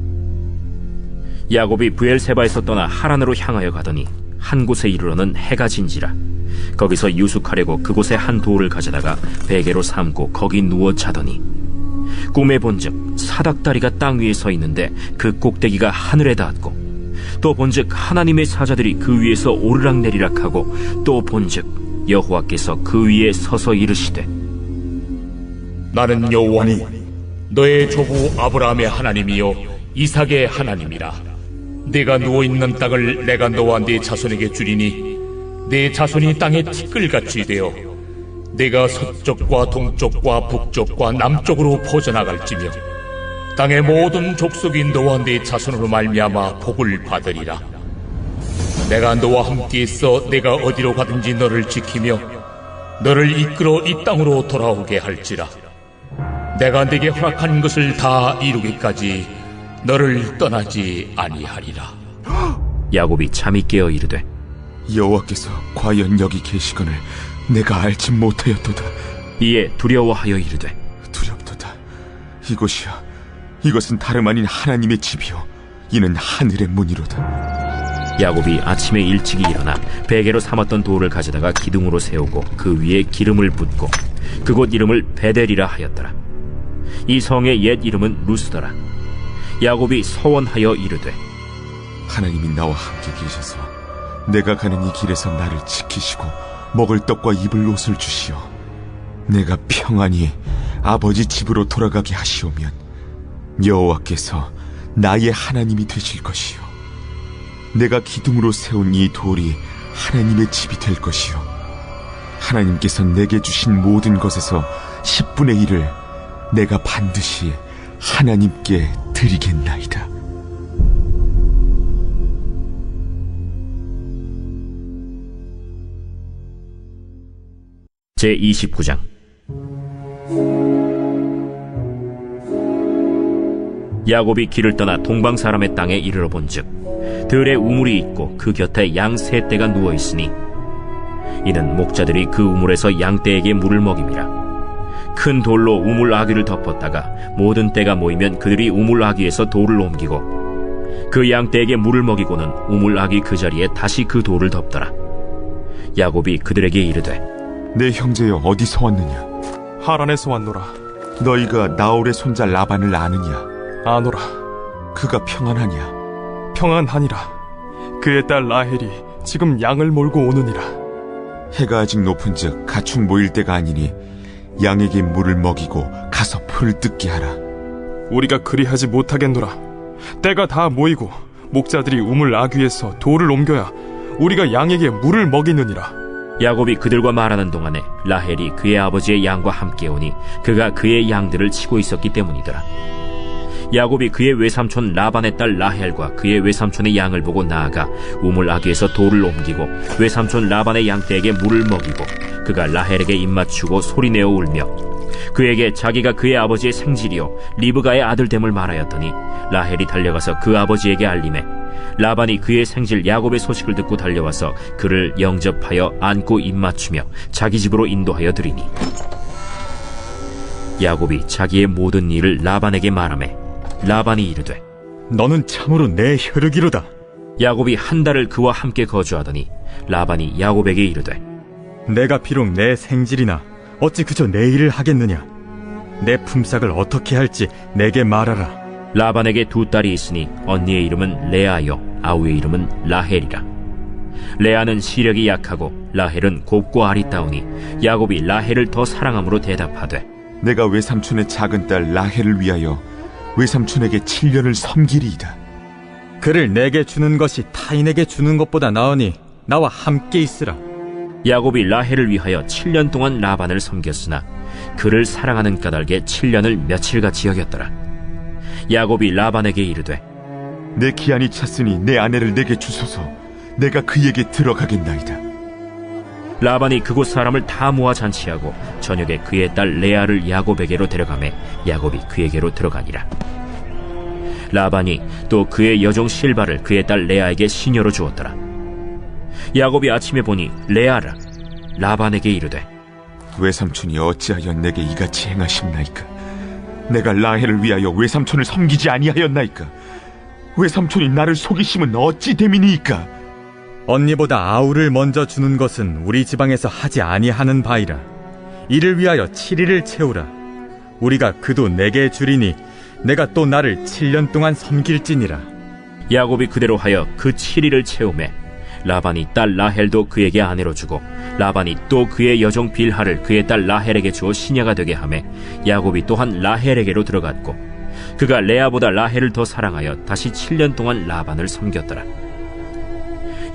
야곱이 브엘세바에서 떠나 하란으로 향하여 가더니 한 곳에 이르러는 해가 진지라. 거기서 유숙하려고 그곳에 한 돌을 가져다가 베개로 삼고 거기 누워 자더니 꿈에 본즉 사닥다리가 땅 위에 서 있는데 그 꼭대기가 하늘에 닿았고 또 본즉 하나님의 사자들이 그 위에서 오르락내리락하고 또 본즉 여호와께서 그 위에 서서 이르시되 나는 여호와니 너의 조부 아브라함의 하나님이요 이삭의 하나님이라. 네가 누워있는 땅을 내가 너와 네 자손에게 주리니 네 자손이 땅에 티끌같이 되어 네가 서쪽과 동쪽과 북쪽과 남쪽으로 퍼져나갈지며 땅의 모든 족속이 너와 네 자손으로 말미암아 복을 받으리라. 내가 너와 함께 있어 내가 어디로 가든지 너를 지키며 너를 이끌어 이 땅으로 돌아오게 할지라. 내가 네게 허락한 것을 다 이루기까지 너를 떠나지 아니하리라. 야곱이 잠이 깨어 이르되 여호와께서 과연 여기 계시거늘 내가 알지 못하였도다. 이에 두려워하여 이르되 두렵도다. 이것은 다름 아닌 하나님의 집이요 이는 하늘의 문이로다. 야곱이 아침에 일찍이 일어나 베개로 삼았던 돌을 가져다가 기둥으로 세우고 그 위에 기름을 붓고 그곳 이름을 베델이라 하였더라. 이 성의 옛 이름은 루스더라. 야곱이 서원하여 이르되 하나님이 나와 함께 계셔서 내가 가는 이 길에서 나를 지키시고 먹을 떡과 입을 옷을 주시어 내가 평안히 아버지 집으로 돌아가게 하시오면 여호와께서 나의 하나님이 되실 것이요 내가 기둥으로 세운 이 돌이 하나님의 집이 될 것이요 하나님께서 내게 주신 모든 것에서 10분의 1을 내가 반드시 하나님께 드리겠나이다. 제29장. 야곱이 길을 떠나 동방 사람의 땅에 이르러 본즉 들에 우물이 있고 그 곁에 양 세 떼가 누워 있으니 이는 목자들이 그 우물에서 양떼에게 물을 먹임이라. 큰 돌로 우물 아귀를 덮었다가 모든 떼가 모이면 그들이 우물 아귀에서 돌을 옮기고 그 양떼에게 물을 먹이고는 우물 아귀 그 자리에 다시 그 돌을 덮더라. 야곱이 그들에게 이르되 내 형제여 어디서 왔느냐? 하란에서 왔노라. 너희가 나홀의 손자 라반을 아느냐? 아노라. 그가 평안하냐? 평안하니라. 그의 딸 라헬이 지금 양을 몰고 오느니라. 해가 아직 높은즉 가축 모일 때가 아니니 양에게 물을 먹이고 가서 풀을 뜯게 하라. 우리가 그리하지 못하겠노라. 때가 다 모이고 목자들이 우물 아귀에서 돌을 옮겨야 우리가 양에게 물을 먹이느니라. 야곱이 그들과 말하는 동안에 라헬이 그의 아버지의 양과 함께 오니 그가 그의 양들을 치고 있었기 때문이더라. 야곱이 그의 외삼촌 라반의 딸 라헬과 그의 외삼촌의 양을 보고 나아가 우물 아귀에서 돌을 옮기고 외삼촌 라반의 양떼에게 물을 먹이고 그가 라헬에게 입맞추고 소리내어 울며 그에게 자기가 그의 아버지의 생질이요 리브가의 아들됨을 말하였더니 라헬이 달려가서 그 아버지에게 알림해 라반이 그의 생질 야곱의 소식을 듣고 달려와서 그를 영접하여 안고 입맞추며 자기 집으로 인도하여 드리니 야곱이 자기의 모든 일을 라반에게 말하매 라반이 이르되 너는 참으로 내 혈육이로다. 야곱이 한 달을 그와 함께 거주하더니 라반이 야곱에게 이르되 내가 비록 내 생질이나 어찌 그저 내 일을 하겠느냐? 내 품삯을 어떻게 할지 내게 말하라. 라반에게 두 딸이 있으니 언니의 이름은 레아요 아우의 이름은 라헬이라. 레아는 시력이 약하고 라헬은 곱고 아리따우니 야곱이 라헬을 더 사랑함으로 대답하되 내가 외삼촌의 작은 딸 라헬을 위하여 외삼촌에게 7년을 섬기리이다. 그를 내게 주는 것이 타인에게 주는 것보다 나으니 나와 함께 있으라. 야곱이 라헬을 위하여 7년 동안 라반을 섬겼으나 그를 사랑하는 까닭에 7년을 며칠같이 여겼더라. 야곱이 라반에게 이르되 내 기한이 찼으니 내 아내를 내게 주소서. 내가 그에게 들어가겠나이다. 라반이 그곳 사람을 다 모아 잔치하고 저녁에 그의 딸 레아를 야곱에게로 데려가매 야곱이 그에게로 들어가니라. 라반이 또 그의 여종 실바를 그의 딸 레아에게 시녀로 주었더라. 야곱이 아침에 보니 레아라. 라반에게 이르되 외삼촌이 어찌하여 내게 이같이 행하십나이까? 내가 라헬을 위하여 외삼촌을 섬기지 아니하였나이까? 외삼촌이 나를 속이심은 어찌 됨이니이까? 언니보다 아우를 먼저 주는 것은 우리 지방에서 하지 아니하는 바이라. 이를 위하여 7일을 채우라. 우리가 그도 내게 주리니 내가 또 나를 7년 동안 섬길지니라. 야곱이 그대로 하여 그 7일을 채우매 라반이 딸 라헬도 그에게 아내로 주고 라반이 또 그의 여종 빌하를 그의 딸 라헬에게 주어 시녀가 되게 하매 야곱이 또한 라헬에게로 들어갔고 그가 레아보다 라헬을 더 사랑하여 다시 7년 동안 라반을 섬겼더라.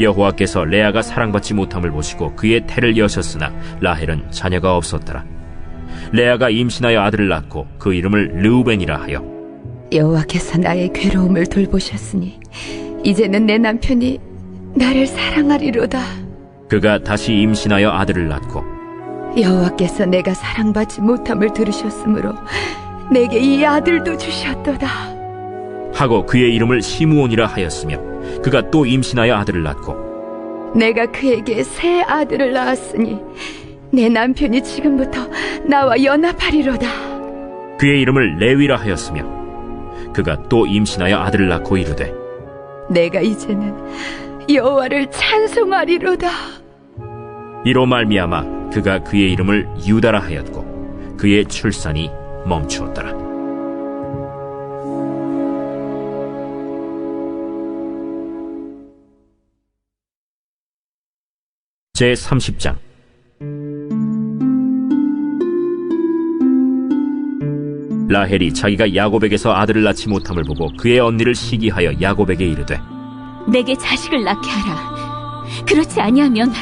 여호와께서 레아가 사랑받지 못함을 보시고 그의 태를 여셨으나 라헬은 자녀가 없었더라. 레아가 임신하여 아들을 낳고 그 이름을 르우벤이라 하여 여호와께서 나의 괴로움을 돌보셨으니 이제는 내 남편이 나를 사랑하리로다. 그가 다시 임신하여 아들을 낳고 여호와께서 내가 사랑받지 못함을 들으셨으므로 내게 이 아들도 주셨도다 하고 그의 이름을 시므온이라 하였으며 그가 또 임신하여 아들을 낳고 내가 그에게 새 아들을 낳았으니 내 남편이 지금부터 나와 연합하리로다. 그의 이름을 레위라 하였으며 그가 또 임신하여 아들을 낳고 이르되 내가 이제는 여호와를 찬송하리로다. 이로 말미암아 그가 그의 이름을 유다라 하였고 그의 출산이 멈추었더라. 제30장. 라헬이 자기가 야곱에게서 아들을 낳지 못함을 보고 그의 언니를 시기하여 야곱에게 이르되 내게 자식을 낳게 하라. 그렇지 아니하면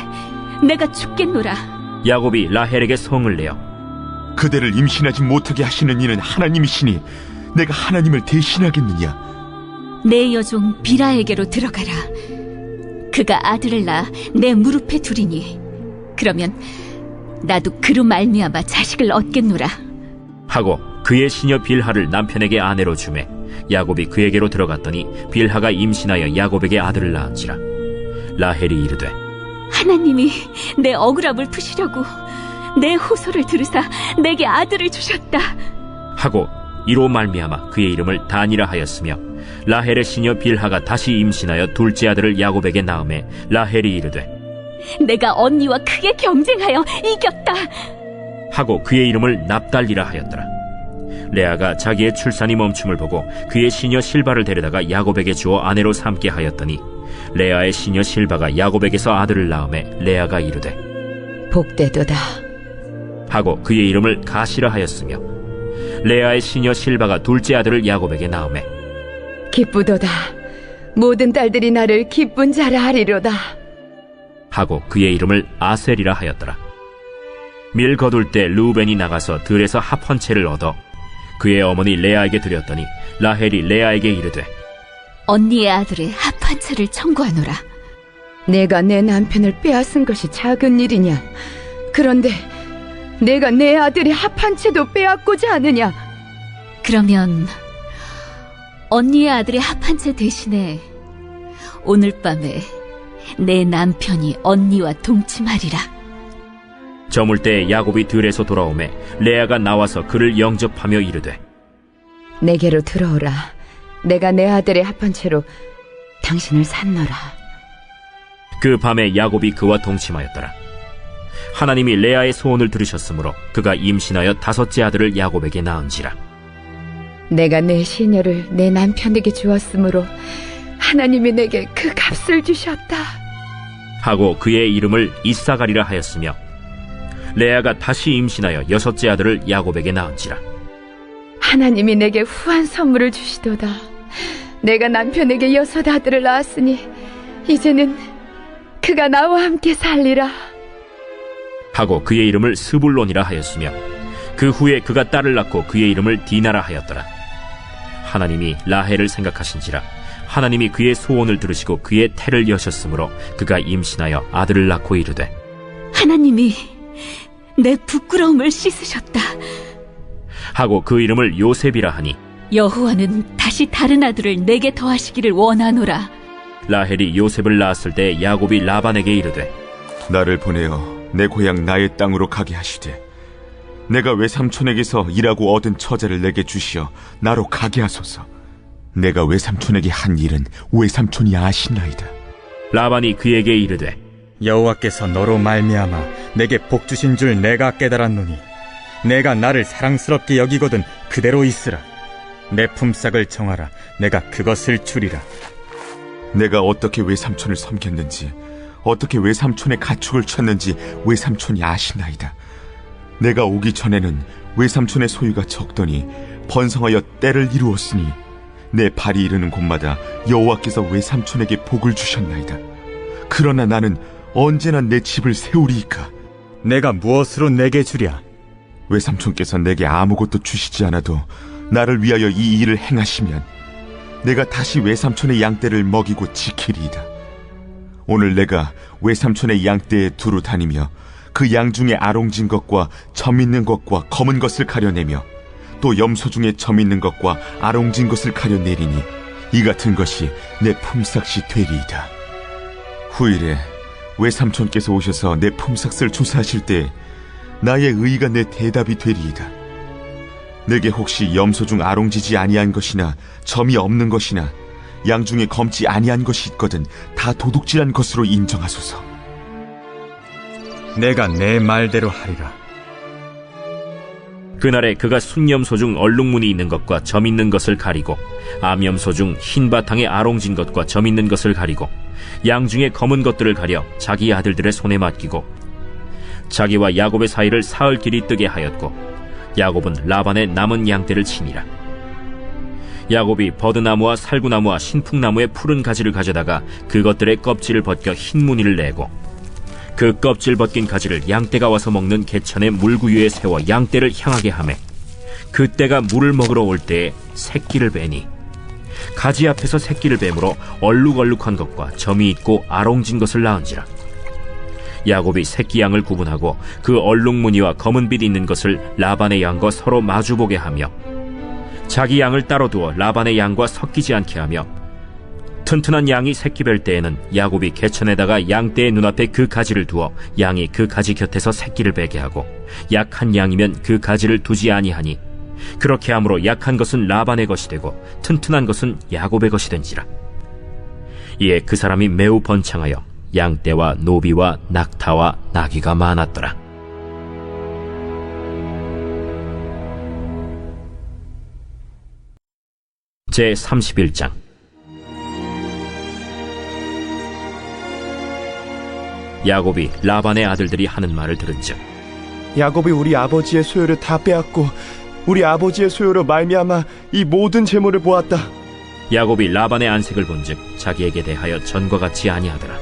내가 죽겠노라. 야곱이 라헬에게 성을 내어 그대를 임신하지 못하게 하시는 이는 하나님이시니 내가 하나님을 대신하겠느냐? 내 여종 비라에게로 들어가라. 그가 아들을 낳아 내 무릎에 두리니 그러면 나도 그로 말미암아 자식을 얻겠노라. 하고 그의 시녀 빌하를 남편에게 아내로 주매 야곱이 그에게로 들어갔더니 빌하가 임신하여 야곱에게 아들을 낳은지라. 라헬이 이르되 하나님이 내 억울함을 푸시려고 내 호소를 들으사 내게 아들을 주셨다 하고 이로 말미암아 그의 이름을 단이라 하였으며, 라헬의 시녀 빌하가 다시 임신하여 둘째 아들을 야곱에게 낳음에 라헬이 이르되 내가 언니와 크게 경쟁하여 이겼다 하고 그의 이름을 납달리라 하였더라. 레아가 자기의 출산이 멈춤을 보고 그의 시녀 실바를 데려다가 야곱에게 주어 아내로 삼게 하였더니 레아의 시녀 실바가 야곱에게서 아들을 낳음에 레아가 이르되 복되도다 하고 그의 이름을 가시라 하였으며, 레아의 시녀 실바가 둘째 아들을 야곱에게 낳음에 기쁘도다 모든 딸들이 나를 기쁜 자라 하리로다 하고 그의 이름을 아셀이라 하였더라. 밀 거둘 때 르우벤이 나가서 들에서 합 한 채를 얻어 그의 어머니 레아에게 드렸더니 라헬이 레아에게 이르되 언니의 아들의 합 한 채를 청구하노라. 내가 내 남편을 빼앗은 것이 작은 일이냐? 그런데 내가 내 아들의 합 한 채도 빼앗고자 하느냐? 그러면 언니의 아들의 합 한 채 대신에 오늘 밤에 내 남편이 언니와 동침하리라. 저물 때 야곱이 들에서 돌아오매 레아가 나와서 그를 영접하며 이르되 내게로 들어오라. 내가 내 아들의 합 한 채로 당신을 산노라. 그 밤에 야곱이 그와 동침하였더라. 하나님이 레아의 소원을 들으셨으므로 그가 임신하여 다섯째 아들을 야곱에게 낳은지라. 내가 내 시녀를 내 남편에게 주었으므로 하나님이 내게 그 값을 주셨다 하고 그의 이름을 이사가리라 하였으며, 레아가 다시 임신하여 여섯째 아들을 야곱에게 낳은지라. 하나님이 내게 후한 선물을 주시도다. 내가 남편에게 여섯 아들을 낳았으니 이제는 그가 나와 함께 살리라 하고 그의 이름을 스불론이라 하였으며, 그 후에 그가 딸을 낳고 그의 이름을 디나라 하였더라. 하나님이 라헬을 생각하신지라 하나님이 그의 소원을 들으시고 그의 태를 여셨으므로 그가 임신하여 아들을 낳고 이르되 하나님이 내 부끄러움을 씻으셨다 하고 그 이름을 요셉이라 하니, 여호와는 다시 다른 아들을 내게 더하시기를 원하노라. 라헬이 요셉을 낳았을 때 야곱이 라반에게 이르되 나를 보내어 내 고향 나의 땅으로 가게 하시되 내가 외삼촌에게서 일하고 얻은 처자를 내게 주시어 나로 가게 하소서. 내가 외삼촌에게 한 일은 외삼촌이 아시나이다. 라반이 그에게 이르되 여호와께서 너로 말미암아 내게 복 주신 줄 내가 깨달았노니 내가 나를 사랑스럽게 여기거든 그대로 있으라. 내 품삯을 정하라. 내가 그것을 주리라. 내가 어떻게 외삼촌을 섬겼는지 어떻게 외삼촌의 가축을 쳤는지 외삼촌이 아시나이다. 내가 오기 전에는 외삼촌의 소유가 적더니 번성하여 때를 이루었으니 내 발이 이르는 곳마다 여호와께서 외삼촌에게 복을 주셨나이다. 그러나 나는 언제나 내 집을 세우리이까. 내가 무엇으로 내게 주랴? 외삼촌께서 내게 아무것도 주시지 않아도 나를 위하여 이 일을 행하시면 내가 다시 외삼촌의 양떼를 먹이고 지키리이다. 오늘 내가 외삼촌의 양떼에 두루 다니며 그 양 중에 아롱진 것과 점 있는 것과 검은 것을 가려내며 또 염소 중에 점 있는 것과 아롱진 것을 가려내리니 이 같은 것이 내 품삯이 되리이다. 후일에 외삼촌께서 오셔서 내 품삯을 조사하실 때 나의 의의가 내 대답이 되리이다. 내게 혹시 염소 중 아롱지지 아니한 것이나 점이 없는 것이나 양 중에 검지 아니한 것이 있거든 다 도둑질한 것으로 인정하소서. 내가 내 말대로 하리라. 그날에 그가 순염소 중 얼룩무늬 있는 것과 점 있는 것을 가리고 암염소 중 흰 바탕에 아롱진 것과 점 있는 것을 가리고 양 중에 검은 것들을 가려 자기 아들들의 손에 맡기고 자기와 야곱의 사이를 사흘 길이 뜨게 하였고 야곱은 라반의 남은 양떼를 치니라. 야곱이 버드나무와 살구나무와 신풍나무의 푸른 가지를 가져다가 그것들의 껍질을 벗겨 흰 무늬를 내고 그 껍질 벗긴 가지를 양떼가 와서 먹는 개천의 물구유에 세워 양떼를 향하게 하매 그 떼가 물을 먹으러 올 때에 새끼를 베니 가지 앞에서 새끼를 뱀으로 얼룩얼룩한 것과 점이 있고 아롱진 것을 낳은지라. 야곱이 새끼 양을 구분하고 그 얼룩무늬와 검은빛 있는 것을 라반의 양과 서로 마주보게 하며 자기 양을 따로 두어 라반의 양과 섞이지 않게 하며 튼튼한 양이 새끼 뵐 때에는 야곱이 개천에다가 양떼의 눈앞에 그 가지를 두어 양이 그 가지 곁에서 새끼를 베게 하고 약한 양이면 그 가지를 두지 아니하니 그렇게 함으로 약한 것은 라반의 것이 되고 튼튼한 것은 야곱의 것이 된지라. 이에 그 사람이 매우 번창하여 양떼와 노비와 낙타와 나귀가 많았더라. 제 31장. 야곱이 라반의 아들들이 하는 말을 들은즉 야곱이 우리 아버지의 소유를 다 빼앗고 우리 아버지의 소유로 말미암아 이 모든 재물을 모았다. 야곱이 라반의 안색을 본즉 자기에게 대하여 전과 같지 아니하더라.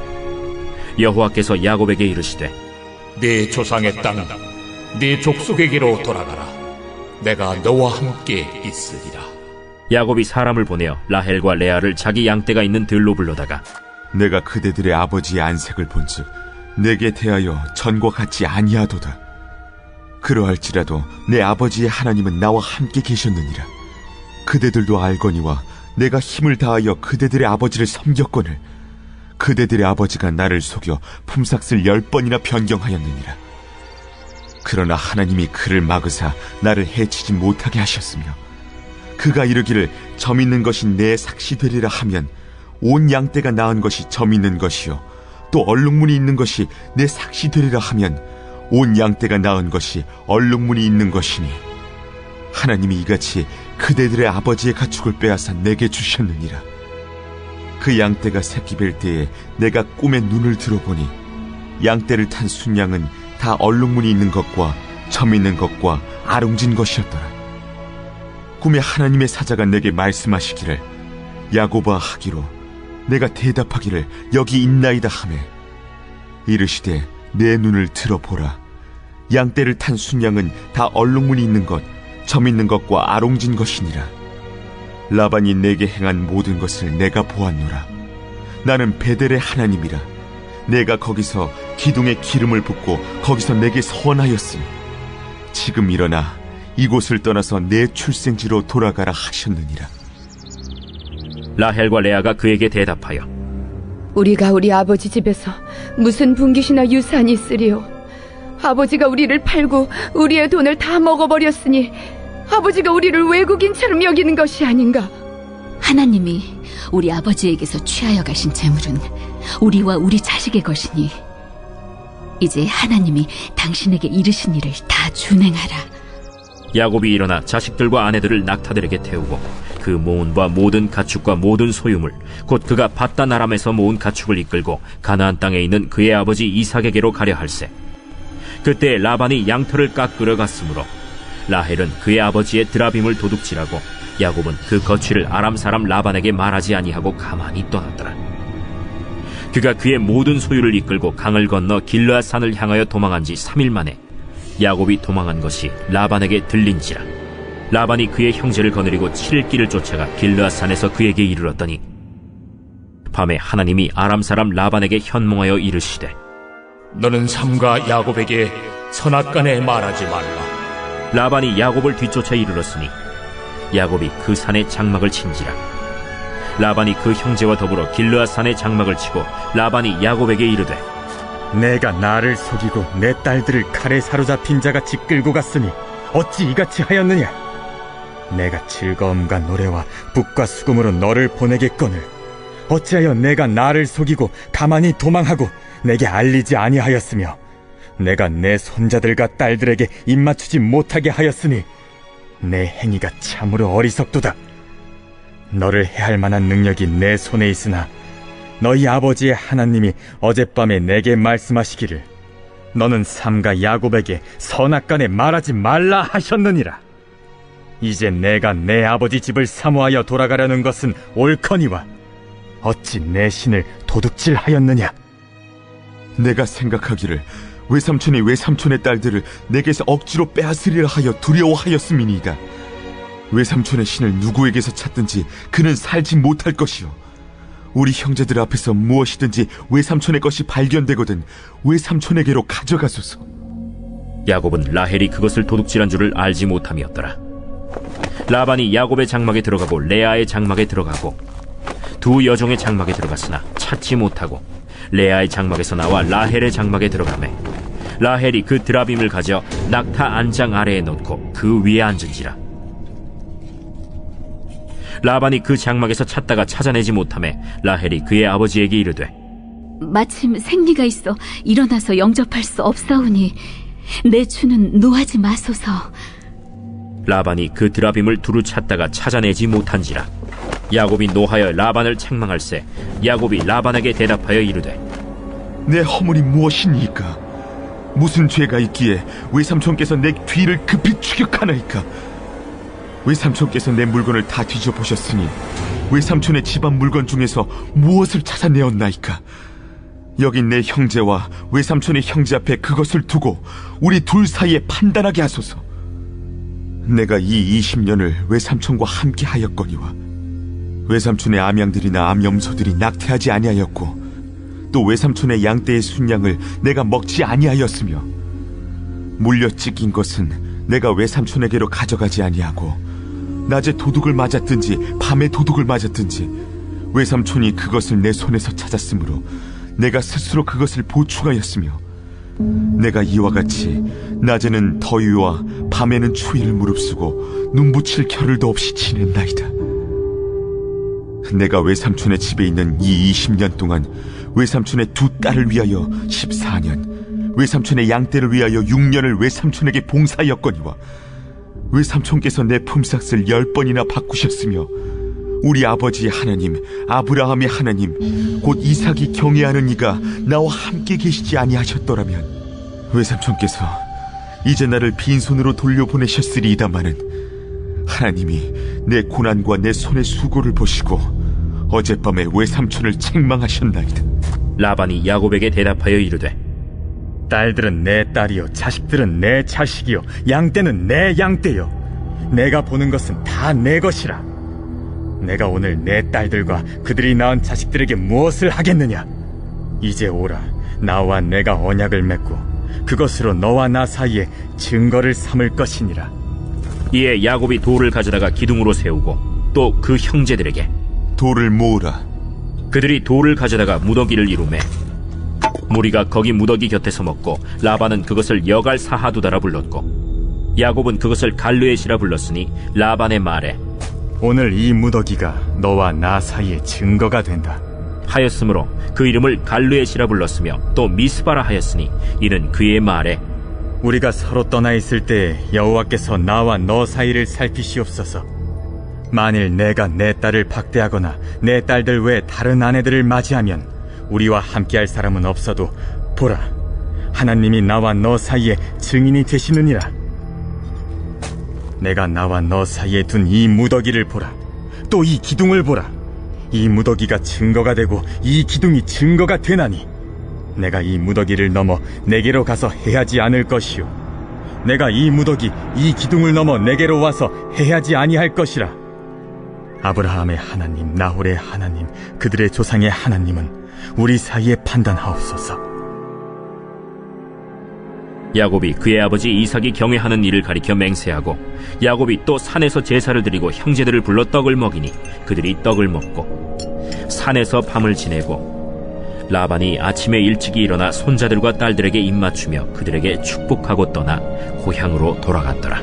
여호와께서 야곱에게 이르시되 네 조상의 땅, 네 족속에게로 돌아가라. 내가 너와 함께 있으리라. 야곱이 사람을 보내어 라헬과 레아를 자기 양떼가 있는 들로 불러다가 내가 그대들의 아버지의 안색을 본즉 내게 대하여 전과 같지 아니하도다. 그러할지라도 내 아버지의 하나님은 나와 함께 계셨느니라. 그대들도 알거니와 내가 힘을 다하여 그대들의 아버지를 섬겼거늘 그대들의 아버지가 나를 속여 품삯을 10번이나 변경하였느니라. 그러나 하나님이 그를 막으사 나를 해치지 못하게 하셨으며 그가 이르기를 점 있는 것이 내 삭시 되리라 하면 온 양떼가 낳은 것이 점 있는 것이요 또 얼룩무늬 있는 것이 내 삭시 되리라 하면 온 양떼가 낳은 것이 얼룩무늬 있는 것이니 하나님이 이같이 그대들의 아버지의 가축을 빼앗아 내게 주셨느니라. 그 양떼가 새끼 뵐 때에 내가 꿈에 눈을 들어보니 양떼를 탄 순양은 다 얼룩무늬 있는 것과 점 있는 것과 아롱진 것이었더라. 꿈에 하나님의 사자가 내게 말씀하시기를 야곱아 하기로 내가 대답하기를 여기 있나이다 하매 이르시되 내 눈을 들어보라. 양떼를 탄 순양은 다 얼룩무늬 있는 것, 점 있는 것과 아롱진 것이니라. 라반이 내게 행한 모든 것을 내가 보았노라. 나는 베델의 하나님이라. 내가 거기서 기둥에 기름을 붓고 거기서 내게 선하였으니 지금 일어나 이곳을 떠나서 내 출생지로 돌아가라 하셨느니라. 라헬과 레아가 그에게 대답하여 우리가 우리 아버지 집에서 무슨 분깃이나 유산이 있으리요. 아버지가 우리를 팔고 우리의 돈을 다 먹어버렸으니 아버지가 우리를 외국인처럼 여기는 것이 아닌가. 하나님이 우리 아버지에게서 취하여 가신 재물은 우리와 우리 자식의 것이니 이제 하나님이 당신에게 이르신 일을 다 준행하라. 야곱이 일어나 자식들과 아내들을 낙타들에게 태우고 그 모은 바 모든 가축과 모든 소유물 곧 그가 밧단 아람에서 모은 가축을 이끌고 가나안 땅에 있는 그의 아버지 이삭에게로 가려 할세. 그때 라반이 양털을 깎으러 갔으므로 라헬은 그의 아버지의 드라빔을 도둑질하고 야곱은 그 거취를 아람 사람 라반에게 말하지 아니하고 가만히 떠났더라. 그가 그의 모든 소유를 이끌고 강을 건너 길르앗 산을 향하여 도망한 지 3일 만에 야곱이 도망한 것이 라반에게 들린지라. 라반이 그의 형제를 거느리고 7일 길을 쫓아가 길르앗 산에서 그에게 이르렀더니 밤에 하나님이 아람 사람 라반에게 현몽하여 이르시되 너는 삼가 야곱에게 선악간에 말하지 말라. 라반이 야곱을 뒤쫓아 이르렀으니 야곱이 그 산에 장막을 친지라. 라반이 그 형제와 더불어 길르앗 산에 장막을 치고 라반이 야곱에게 이르되 내가 나를 속이고 내 딸들을 칼에 사로잡힌 자같이 끌고 갔으니 어찌 이같이 하였느냐. 내가 즐거움과 노래와 북과 수금으로 너를 보내겠거늘 어찌하여 내가 나를 속이고 가만히 도망하고 내게 알리지 아니하였으며 내가 내 손자들과 딸들에게 입맞추지 못하게 하였으니 내 행위가 참으로 어리석도다. 너를 해할 만한 능력이 내 손에 있으나 너희 아버지의 하나님이 어젯밤에 내게 말씀하시기를 너는 삼가 야곱에게 선악간에 말하지 말라 하셨느니라. 이제 내가 내 아버지 집을 사모하여 돌아가려는 것은 옳거니와 어찌 내 신을 도둑질하였느냐. 내가 생각하기를 외삼촌이 외삼촌의 딸들을 내게서 억지로 빼앗으리라 하여 우리 형제들 앞에서 무엇이든지 외삼촌의 것이 발견되거든 외삼촌에게로 가져가소서. 야곱은 라헬이 그것을 도둑질한 줄을 알지 못함이었더라. 라반이 야곱의 장막에 들어가고 레아의 장막에 들어가고 두 여종의 장막에 들어갔으나 찾지 못하고 레아의 장막에서 나와 라헬의 장막에 들어가매 라헬이 그 드라빔을 가져 낙타 안장 아래에 놓고 그 위에 앉은지라. 라반이 그 장막에서 찾다가 찾아내지 못하매 라헬이 그의 아버지에게 이르되 마침 생리가 있어 일어나서 영접할 수 없사오니 내 주는 노하지 마소서. 라반이 그 드라빔을 두루 찾다가 찾아내지 못한지라. 야곱이 노하여 라반을 책망할세 야곱이 라반에게 대답하여 이르되 내 허물이 무엇이니까? 무슨 죄가 있기에 외삼촌께서 내 뒤를 급히 추격하나이까? 외삼촌께서 내 물건을 다 뒤져보셨으니 외삼촌의 집안 물건 중에서 무엇을 찾아내었나이까? 여기 내 형제와 외삼촌의 형제 앞에 그것을 두고 우리 둘 사이에 판단하게 하소서. 내가 이 20년을 외삼촌과 함께 하였거니와 외삼촌의 암양들이나 암염소들이 낙태하지 아니하였고 또 외삼촌의 양떼의 순양을 내가 먹지 아니하였으며 물려 찢긴 것은 내가 외삼촌에게로 가져가지 아니하고 낮에 도둑을 맞았든지 밤에 도둑을 맞았든지 외삼촌이 그것을 내 손에서 찾았으므로 내가 스스로 그것을 보충하였으며 내가 이와 같이 낮에는 더위와 밤에는 추위를 무릅쓰고 눈붙일 겨를도 없이 지낸나이다. 내가 외삼촌의 집에 있는 이 20년 동안 외삼촌의 두 딸을 위하여 14년, 외삼촌의 양떼를 위하여 6년을 외삼촌에게 봉사하였거니와 외삼촌께서 내 품삯을 10번이나 바꾸셨으며 우리 아버지의 하나님 아브라함의 하나님 곧 이삭이 경외하는 이가 나와 함께 계시지 아니하셨더라면 외삼촌께서 이제 나를 빈손으로 돌려보내셨으리이다마는 하나님이 내 고난과 내 손의 수고를 보시고 어젯밤에 외삼촌을 책망하셨나이다. 라반이 야곱에게 대답하여 이르되 딸들은 내 딸이요 자식들은 내 자식이요 양떼는 내 양떼요 내가 보는 것은 다 내 것이라. 내가 오늘 내 딸들과 그들이 낳은 자식들에게 무엇을 하겠느냐? 이제 오라, 나와 내가 언약을 맺고 그것으로 너와 나 사이에 증거를 삼을 것이니라. 이에 야곱이 돌을 가져다가 기둥으로 세우고 또 그 형제들에게 돌을 모으라. 그들이 돌을 가져다가 무더기를 이루매 무리가 거기 무더기 곁에서 먹고 라반은 그것을 여갈 사하두다라 불렀고 야곱은 그것을 갈르엣이라 불렀으니 라반의 말에 오늘 이 무더기가 너와 나 사이에 증거가 된다 하였으므로 그 이름을 갈르엣이라 불렀으며 또 미스바라 하였으니 이는 그의 말에 우리가 서로 떠나 있을 때 여호와께서 나와 너 사이를 살피시옵소서. 만일 내가 내 딸을 박대하거나 내 딸들 외에 다른 아내들을 맞이하면 우리와 함께할 사람은 없어도 보라, 하나님이 나와 너 사이에 증인이 되시느니라. 내가 나와 너 사이에 둔 이 무더기를 보라. 또 이 기둥을 보라. 이 무더기가 증거가 되고 이 기둥이 증거가 되나니 내가 이 무더기를 넘어 내게로 가서 해하지 않을 것이요 내가 이 무더기 이 기둥을 넘어 내게로 와서 해하지 아니할 것이라. 아브라함의 하나님 나홀의 하나님 그들의 조상의 하나님은 우리 사이에 판단하옵소서. 야곱이 그의 아버지 이삭이 경외하는 일을 가리켜 맹세하고 야곱이 또 산에서 제사를 드리고 형제들을 불러 떡을 먹이니 그들이 떡을 먹고 산에서 밤을 지내고 라반이 아침에 일찍이 일어나 손자들과 딸들에게 입맞추며 그들에게 축복하고 떠나 고향으로 돌아갔더라.